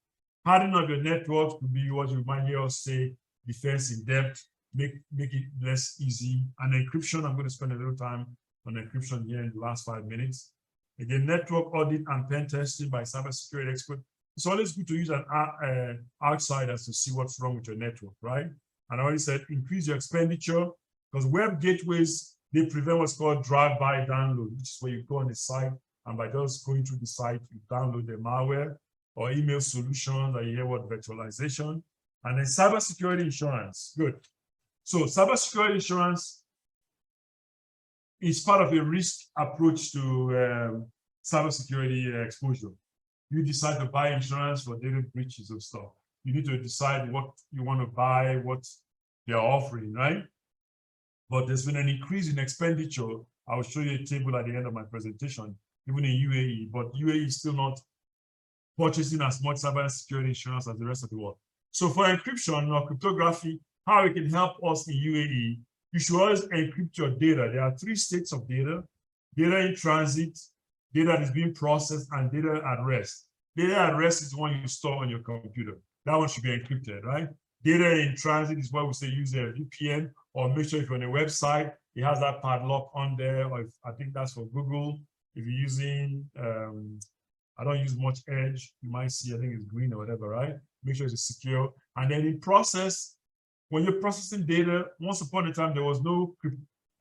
Hardening of your network could be what you might hear us say, defense in depth, make it less easy. And encryption, I'm going to spend a little time on encryption here in the last 5 minutes. Again, network audit and pen testing by cybersecurity expert. It's always good to use an outsider to see what's wrong with your network, right? And I already said, increase your expenditure, because web gateways, they prevent what's called drive-by download, which is where you go on the site, and by just going through the site, you download the malware or email solutions, or you hear what virtualization. And then cybersecurity insurance, good. So cybersecurity insurance is part of a risk approach to cybersecurity exposure. You decide to buy insurance for data breaches of stuff. You need to decide what you want to buy, what they're offering, right? But there's been an increase in expenditure. I'll show you a table at the end of my presentation, even in UAE, but UAE is still not purchasing as much cybersecurity insurance as the rest of the world. So for encryption or cryptography, how it can help us in UAE, you should always encrypt your data. There are 3 states of data: data in transit, data that is being processed, and data at rest. Data at rest is the one you store on your computer. That one should be encrypted, right? Data in transit is what we say use a VPN, or make sure if you're on a website, it has that padlock on there, or if, I think that's for Google. If you're using, I don't use much Edge, you might see, I think it's green or whatever, right? Make sure it's secure. And then in process, when you're processing data, once upon a time, there was no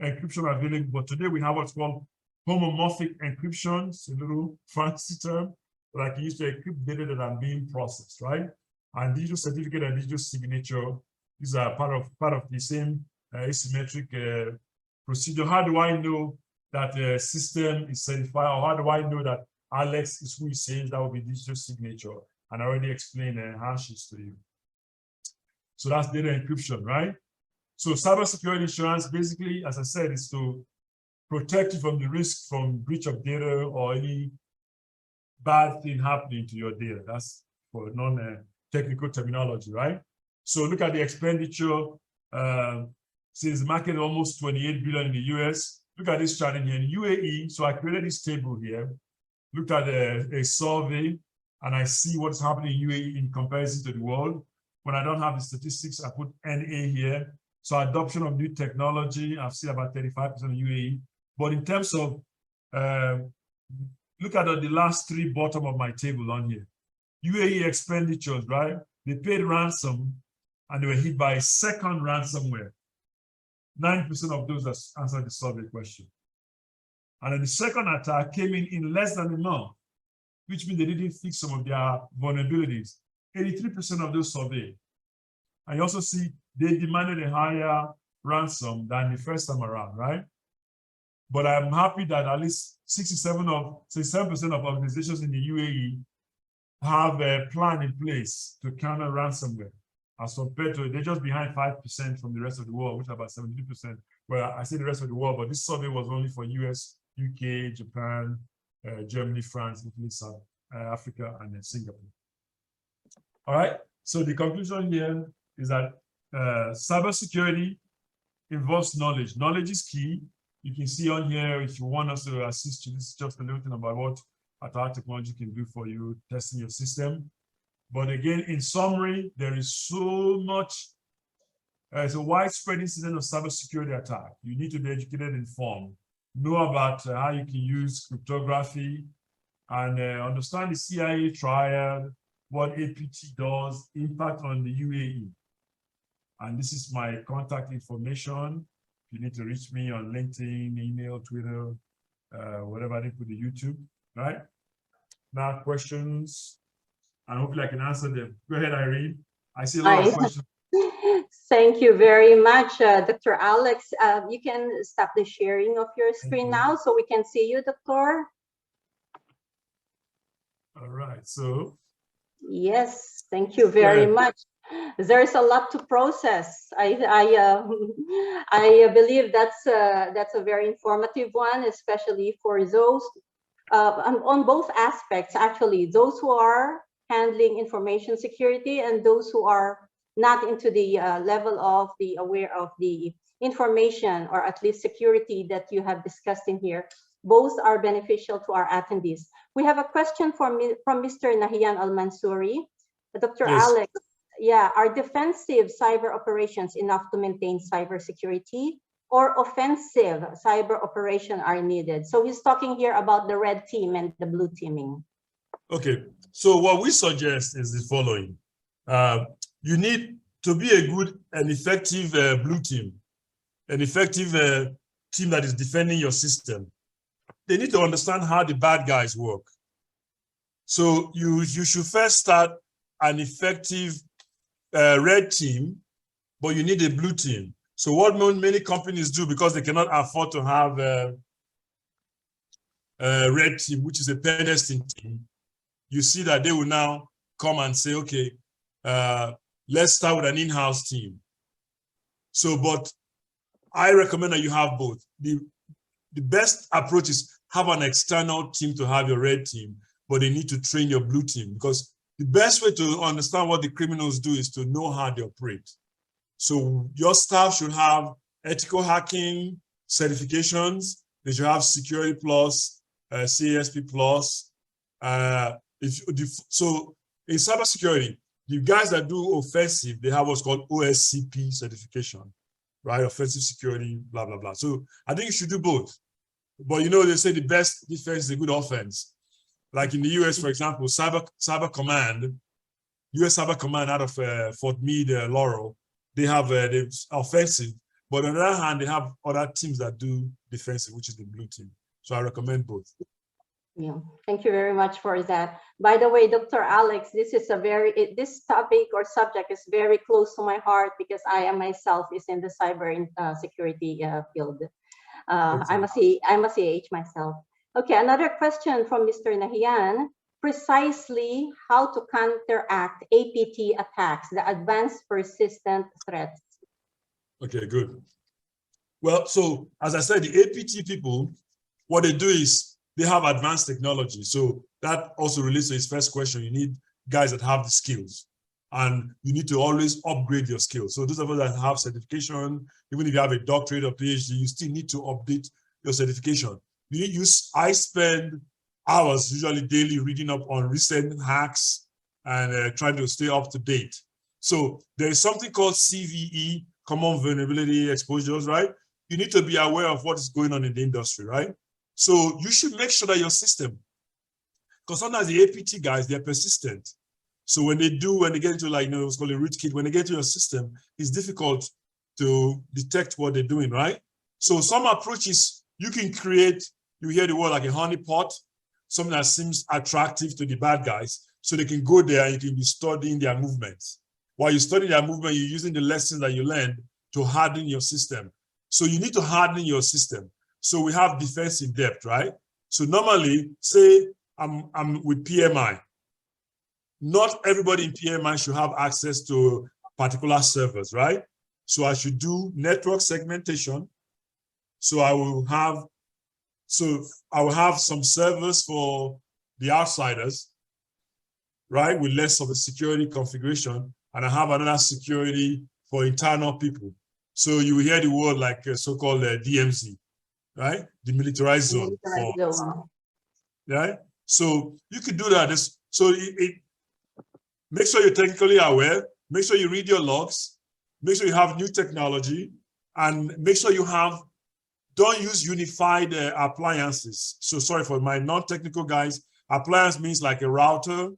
encryption available, but today we have what's called homomorphic encryption. It's a little fancy term, but I can use to encrypt data that are being processed, right? And digital certificate and digital signature, these are part of the same asymmetric procedure. How do I know that the system is certified, or how do I know that Alex is who he says? That would be digital signature. And I already explained hashes to you. So that's data encryption, right? So cybersecurity insurance, basically, as I said, is to protect you from the risk from breach of data or any bad thing happening to your data. That's for non-technical terminology, right? So look at the expenditure. Since the market almost 28 billion in the US, look at this chart in here in UAE. So I created this table here, looked at a survey, and I see what's happening in UAE in comparison to the world. When I don't have the statistics, I put NA here. So adoption of new technology, I've seen about 35% of UAE. But in terms of, look at the last three bottom of my table on here. UAE expenditures, right? They paid ransom and they were hit by a second ransomware. 9% of those that answered the survey question. And then the second attack came in less than a month, which means they didn't fix some of their vulnerabilities. 83% of those surveyed. And you also see they demanded a higher ransom than the first time around, right? But I'm happy that at least 67% of organizations in the UAE have a plan in place to counter ransomware, as compared to, they're just behind 5% from the rest of the world, which is about 72%. Well, I say the rest of the world, but this survey was only for US, UK, Japan, Germany, France, Italy, South Africa, and then Singapore. All right, so the conclusion here is that cybersecurity involves knowledge. Knowledge is key. You can see on here, if you want us to assist you, this is just a little thing about what Atawa Technology can do for you, testing your system. But again, in summary, there is so much, it's a widespread incident of cybersecurity attack. You need to be educated and informed, know about how you can use cryptography, and understand the CIA Triad, what APT does, impact on the UAE. And this is my contact information. You need to reach me on LinkedIn, email, Twitter, whatever they put the YouTube, right? Now questions, and hopefully I can answer them. Go ahead, Irene. I see a lot of questions. Thank you very much, Dr. Alex. You can stop the sharing of your screen now so we can see you, Doctor. All right, so. Yes, thank you very much. There's a lot to process. I believe that's a very informative one, especially for those on both aspects, actually, those who are handling information security and those who are not into the level of the aware of the information or at least security that you have discussed in here. Both are beneficial to our attendees. We have a question from Mr. Nahian Al-Mansouri. Dr. Yes. Alex, yeah, are defensive cyber operations enough to maintain cybersecurity, or offensive cyber operation are needed? So he's talking here about the red team and the blue teaming. Okay, so what we suggest is the following. You need to be a good and effective blue team, an effective team that is defending your system. They need to understand how the bad guys work. So you should first start an effective red team, but you need a blue team. So what many companies do, because they cannot afford to have a red team, which is a pen testing team, you see that they will now come and say, okay, let's start with an in-house team. So, but I recommend that you have both. The best approach is have an external team to have your red team, but they need to train your blue team, because the best way to understand what the criminals do is to know how they operate. So your staff should have ethical hacking certifications. They should have Security Plus, CASP Plus. So in cybersecurity, the guys that do offensive, they have what's called OSCP certification, right? Offensive security, blah, blah, blah. So I think you should do both. But you know, they say the best defense is a good offense. Like in the US, for example, Cyber Command, US Cyber Command out of Fort Meade, Laurel, they have the offensive, but on the other hand, they have other teams that do defensive, which is the blue team. So I recommend both. Yeah, thank you very much for that. By the way, Dr. Alex, this is this topic or subject is very close to my heart because I am myself is in the cyber security field. I'm a CH myself. Okay, another question from Mr. Nahian. Precisely how to counteract APT attacks, the advanced persistent threats. Okay, good. Well, so as I said, the APT people, what they do is they have advanced technology. So that also relates to his first question. You need guys that have the skills, and you need to always upgrade your skills. So those of us that have certification, even if you have a doctorate or PhD, you still need to update your certification. I spend hours, usually daily, reading up on recent hacks and trying to stay up to date. So there is something called CVE, Common Vulnerability Exposures, right? You need to be aware of what is going on in the industry, right? So you should make sure that your system, because sometimes the APT guys, they're persistent. So when they get into like, what's called a rootkit, when they get to your system, it's difficult to detect what they're doing, right? So some approaches you can create, you hear the word like a honeypot, something that seems attractive to the bad guys, so they can go there and you can be studying their movements. While you study their movement, you're using the lessons that you learned to harden your system. So you need to harden your system. So we have defense in depth, right? So normally, say I'm with PMI. Not everybody in PMI should have access to particular servers, right? So I should do network segmentation. So I will have some servers for the outsiders, right, with less of a security configuration, and I have another security for internal people. So you will hear the word like so-called DMZ, right? Demilitarized zone. Right? So you could do that. Make sure you're technically aware, make sure you read your logs, make sure you have new technology, and make sure don't use unified appliances. So sorry for my non-technical guys, appliance means like a router,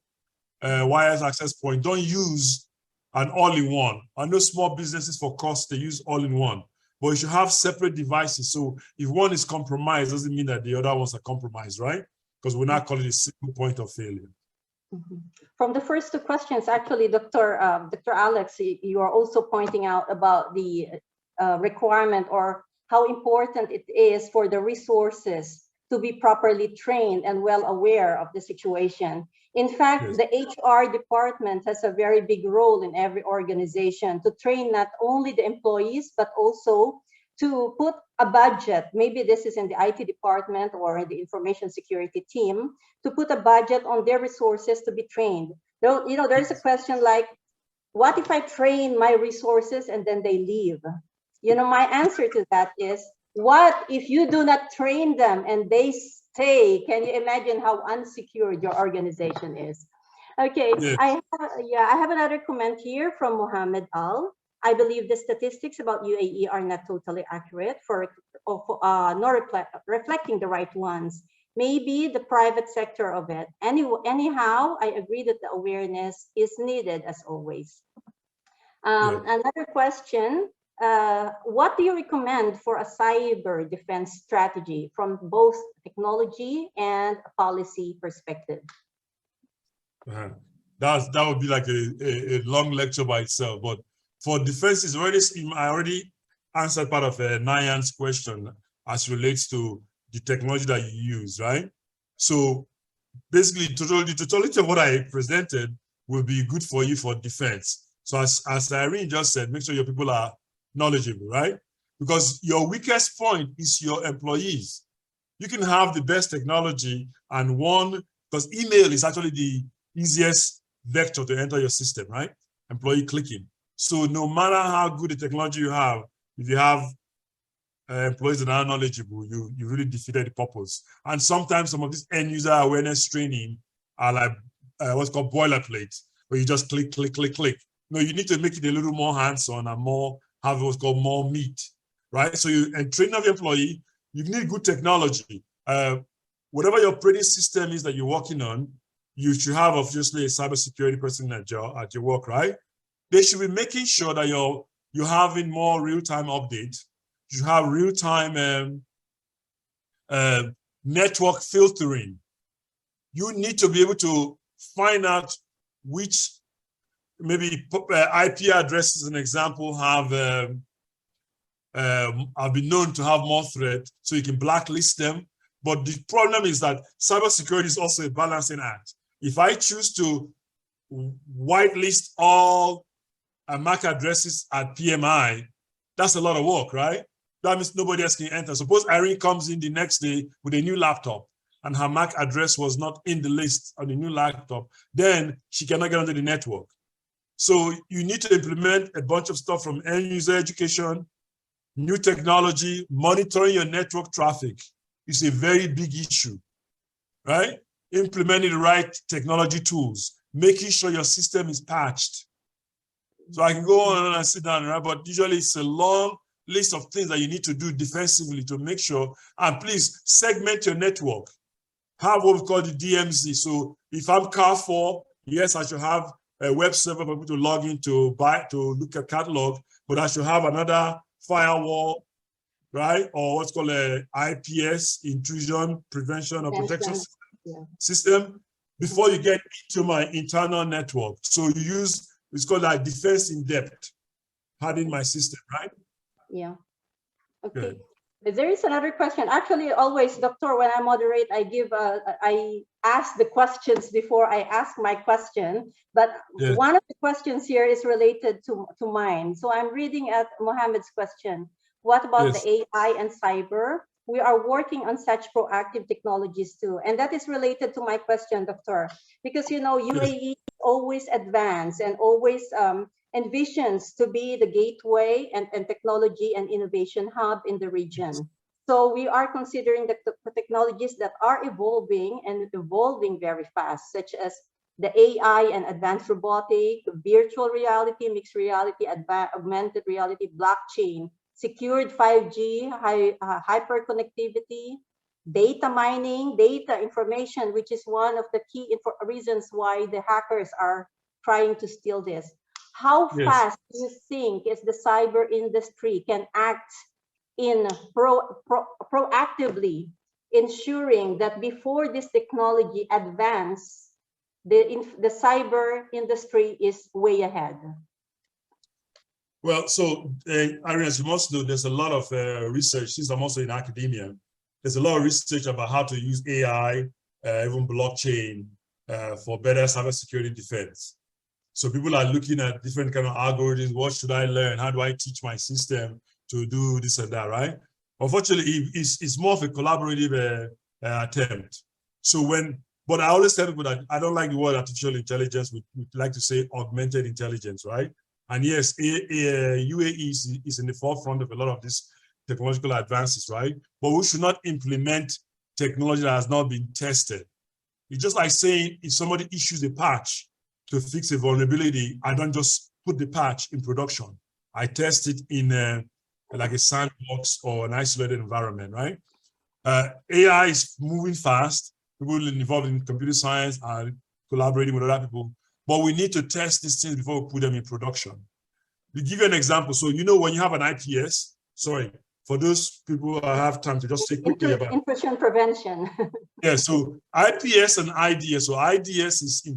wireless access point. Don't use an all-in-one. I know small businesses for cost, they use all-in-one, but you should have separate devices. So if one is compromised, doesn't mean that the other ones are compromised, right? Because we're not calling it a single point of failure. Mm-hmm. From the first two questions, actually, Dr. Alex, you are also pointing out about the requirement or how important it is for the resources to be properly trained and well aware of the situation. In fact, yes, the HR department has a very big role in every organization to train not only the employees, but also to put a budget. Maybe this is in the IT department or the information security team, to put a budget on their resources to be trained. There's a question like, what if I train my resources and then they leave? My answer to that is, what if you do not train them and they stay? Can you imagine how unsecured your organization is? Okay, yes. I have another comment here from Mohammed Al. I believe the statistics about UAE are not totally accurate nor reflecting the right ones. Maybe the private sector of it. Anyhow, I agree that the awareness is needed as always. Another question. What do you recommend for a cyber defense strategy from both technology and policy perspective? That would be like a long lecture by itself. But for defense, I already answered part of Nayan's question as relates to the technology that you use, right? So basically, the totality of what I presented will be good for you for defense. So as Irene just said, make sure your people are knowledgeable, right? Because your weakest point is your employees. You can have the best technology and because email is actually the easiest vector to enter your system, right? Employee clicking. So no matter how good the technology you have, if you have employees that are knowledgeable, you really defeated the purpose. And sometimes some of this end user awareness training are like what's called boilerplate, where you just click, click, click, click. No, you need to make it a little more hands-on and have what's called more meat, right? So and training of your employee, you need good technology. Whatever your operating system is that you're working on, you should have obviously a cybersecurity person at your work, right? They should be making sure that you're having more real-time updates. You have real-time network filtering. You need to be able to find out which maybe IP addresses, as an example, have been known to have more threat, so you can blacklist them. But the problem is that cybersecurity is also a balancing act. If I choose to whitelist all MAC addresses at PMI, that's a lot of work, right? That means nobody else can enter. Suppose Irene comes in the next day with a new laptop and her MAC address was not in the list on the new laptop, then she cannot get onto the network. So you need to implement a bunch of stuff from end user education, New technology, monitoring your network traffic is a very big issue, right? Implementing the right technology tools, making sure your system is patched. So I can go on and sit down, right? But usually it's a long list of things that you need to do defensively to make sure, and please segment your network. Have what we call the DMZ. So if I'm Carrefour, yes, I should have a web server for people to log in to look at catalog, but I should have another firewall, right? Or what's called a IPS, intrusion prevention or protection system, before you get into my internal network. So you use, it's called like defense in depth, hardening my system, right? Yeah. Okay. Good. There is another question. Actually, always, Doctor, when I moderate, I ask the questions before I ask my question. But one of the questions here is related to mine. So I'm reading at Mohammed's question. What about the AI and cyber? We are working on such proactive technologies too. And that is related to my question, Doctor, because, you know, UAE always advance and always envisions to be the gateway and technology and innovation hub in the region. So we are considering the technologies that are evolving and evolving very fast, such as the AI and advanced robotic, virtual reality, mixed reality, augmented reality, blockchain, secured 5G, hyperconnectivity, data mining, data information, which is one of the key reasons why the hackers are trying to steal this. How fast do you think is the cyber industry can act in proactively ensuring that before this technology advance, the cyber industry is way ahead? Well, so Irene, as you must know, there's a lot of research, since I'm also in academia, there's a lot of research about how to use AI, even blockchain, for better cybersecurity defense. So people are looking at different kind of algorithms. What should I learn? How do I teach my system to do this and that, right? Unfortunately, it's more of a collaborative attempt. So but I always tell people that I don't like the word artificial intelligence. We like to say augmented intelligence, right? And yes, UAE is in the forefront of a lot of these technological advances, right? But we should not implement technology that has not been tested. It's just like saying if somebody issues a patch to fix a vulnerability, I don't just put the patch in production. I test it in like a sandbox or an isolated environment, right? AI is moving fast. People involved in computer science are collaborating with other people, but we need to test these things before we put them in production. To give you an example, so you know when you have an IPS, sorry, for those people who have time to just say quickly about intrusion prevention. Yeah, so IPS and IDS. So IDS is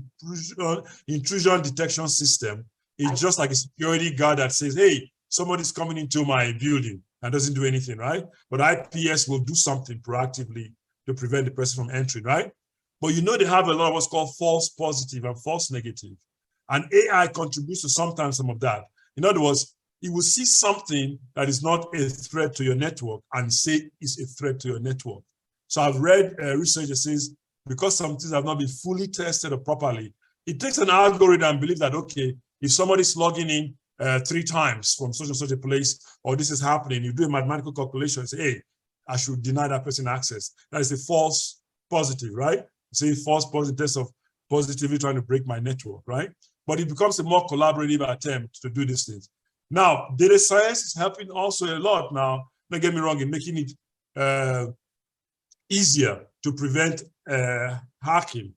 intrusion detection system. It's just like a security guard that says, hey, somebody's coming into my building and doesn't do anything, right? But IPS will do something proactively to prevent the person from entering, right? But you know they have a lot of what's called false positive and false negative. And AI contributes to sometimes some of that. In other words, it will see something that is not a threat to your network and say it's a threat to your network. So I've read research that says because some things have not been fully tested or properly, it takes an algorithm and believe that, okay, if somebody's logging in 3 times from such and such a place, or this is happening, you do a mathematical calculation and say, hey, I should deny that person access. That is a false positive, right? Say false positive test of positively trying to break my network, right? But it becomes a more collaborative attempt to do these things. Now, data science is helping also a lot now, don't get me wrong, in making it easier to prevent hacking,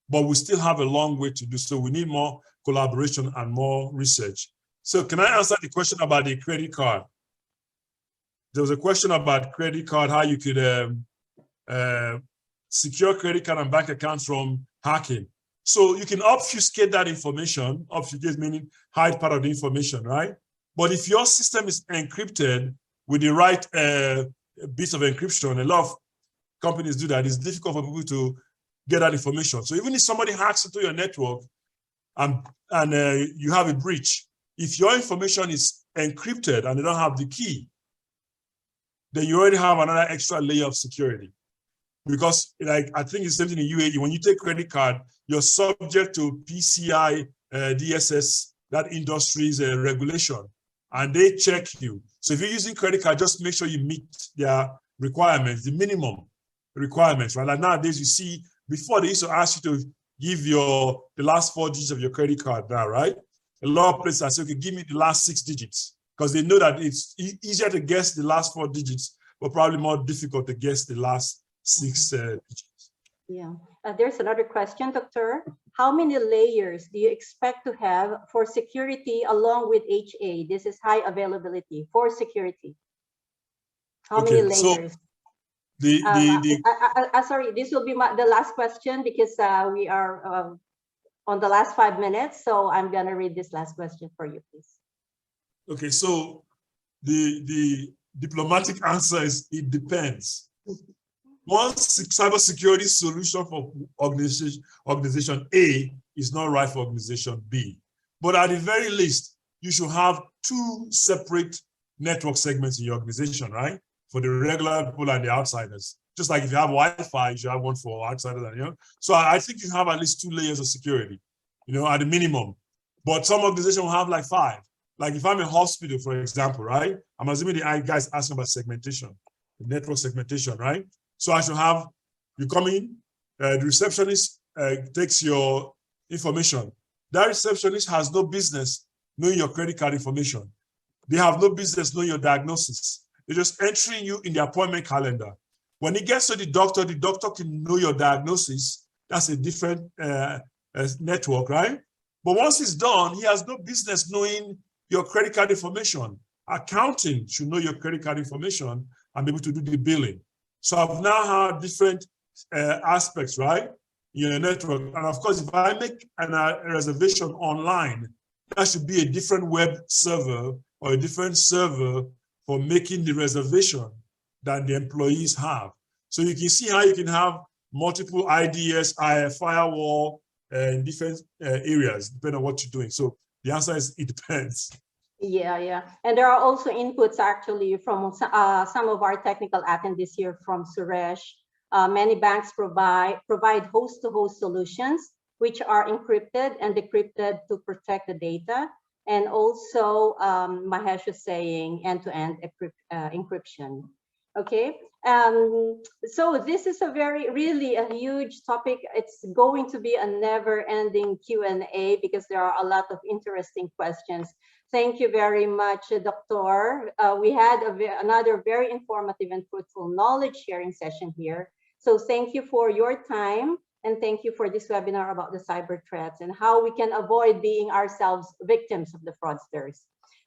but we still have a long way to do. So we need more collaboration and more research. So can I answer the question about the credit card? There was a question about credit card, how you could secure credit card and bank accounts from hacking. So you can obfuscate that information, obfuscate meaning hide part of the information, right? But if your system is encrypted with the right bits of encryption, a lot of companies do that, it's difficult for people to get that information. So even if somebody hacks into your network and you have a breach, if your information is encrypted and they don't have the key, then you already have another extra layer of security. Because like I think it's something in UAE, when you take credit card, you're subject to PCI DSS, that industry's regulation. and they check you. So if you're using credit card, just make sure you meet their requirements, the minimum requirements, right? Like nowadays, you see, before they used to ask you to give the last 4 digits of your credit card now, right? A lot of places say, okay, give me the last 6 digits, because they know that it's easier to guess the last 4 digits, but probably more difficult to guess the last 6 digits. Yeah, there's another question, Doctor. How many layers do you expect to have for security along with HA? This is high availability for security. How many layers? So sorry, this will be the last question because we are on the last 5 minutes. So I'm going to read this last question for you, please. Okay, so the diplomatic answer is it depends. One cybersecurity solution for organization A is not right for organization B. But at the very least, you should have 2 separate network segments in your organization, right? For the regular people and the outsiders. Just like if you have Wi-Fi, you should have one for outsiders. So I think you have at least 2 layers of security, at the minimum. But some organizations will have like 5. Like if I'm a hospital, for example, right? I'm assuming the guys asking about segmentation, network segmentation, right? So I should have, you come in, the receptionist takes your information. That receptionist has no business knowing your credit card information. They have no business knowing your diagnosis. They're just entering you in the appointment calendar. When he gets to the doctor can know your diagnosis. That's a different network, right? But once it's done, he has no business knowing your credit card information. Accounting should know your credit card information and be able to do the billing. So I've now had different aspects, right, in your network. And of course, if I make a reservation online, that should be a different web server or a different server for making the reservation than the employees have. So you can see how you can have multiple IDS, firewall, in different areas, depending on what you're doing. So the answer is it depends. Yeah. And there are also inputs actually from some of our technical attendees here from Suresh. Many banks provide host-to-host solutions, which are encrypted and decrypted to protect the data. And also, Mahesh is saying end-to-end encryption. Okay, so this is really a huge topic. It's going to be a never-ending Q&A because there are a lot of interesting questions. Thank you very much, Doctor. We had another very informative and fruitful knowledge sharing session here. So thank you for your time, and thank you for this webinar about the cyber threats and how we can avoid being ourselves victims of the fraudsters.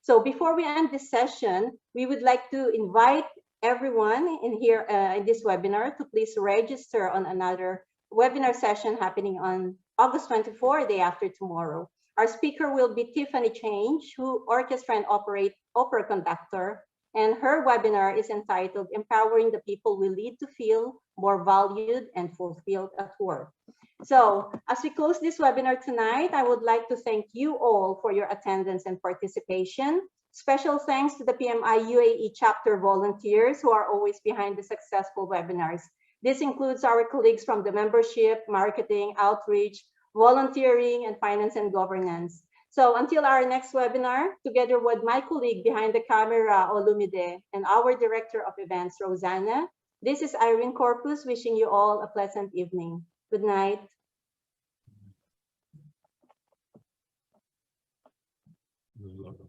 So before we end this session, we would like to invite everyone in here in this webinar to please register on another webinar session happening on August 24, day after tomorrow. Our speaker will be Tiffany Change, who orchestra and opera conductor, and her webinar is entitled Empowering the People We Lead to Feel More Valued and Fulfilled at Work. So as we close this webinar tonight, I would like to thank you all for your attendance and participation. Special thanks to the PMI UAE Chapter volunteers who are always behind the successful webinars. This includes our colleagues from the membership, marketing, outreach, volunteering, and finance and governance. So until our next webinar, together with my colleague behind the camera, Olumide, and our Director of Events, Rosanna, this is Irene Corpus wishing you all a pleasant evening. Good night. Good luck.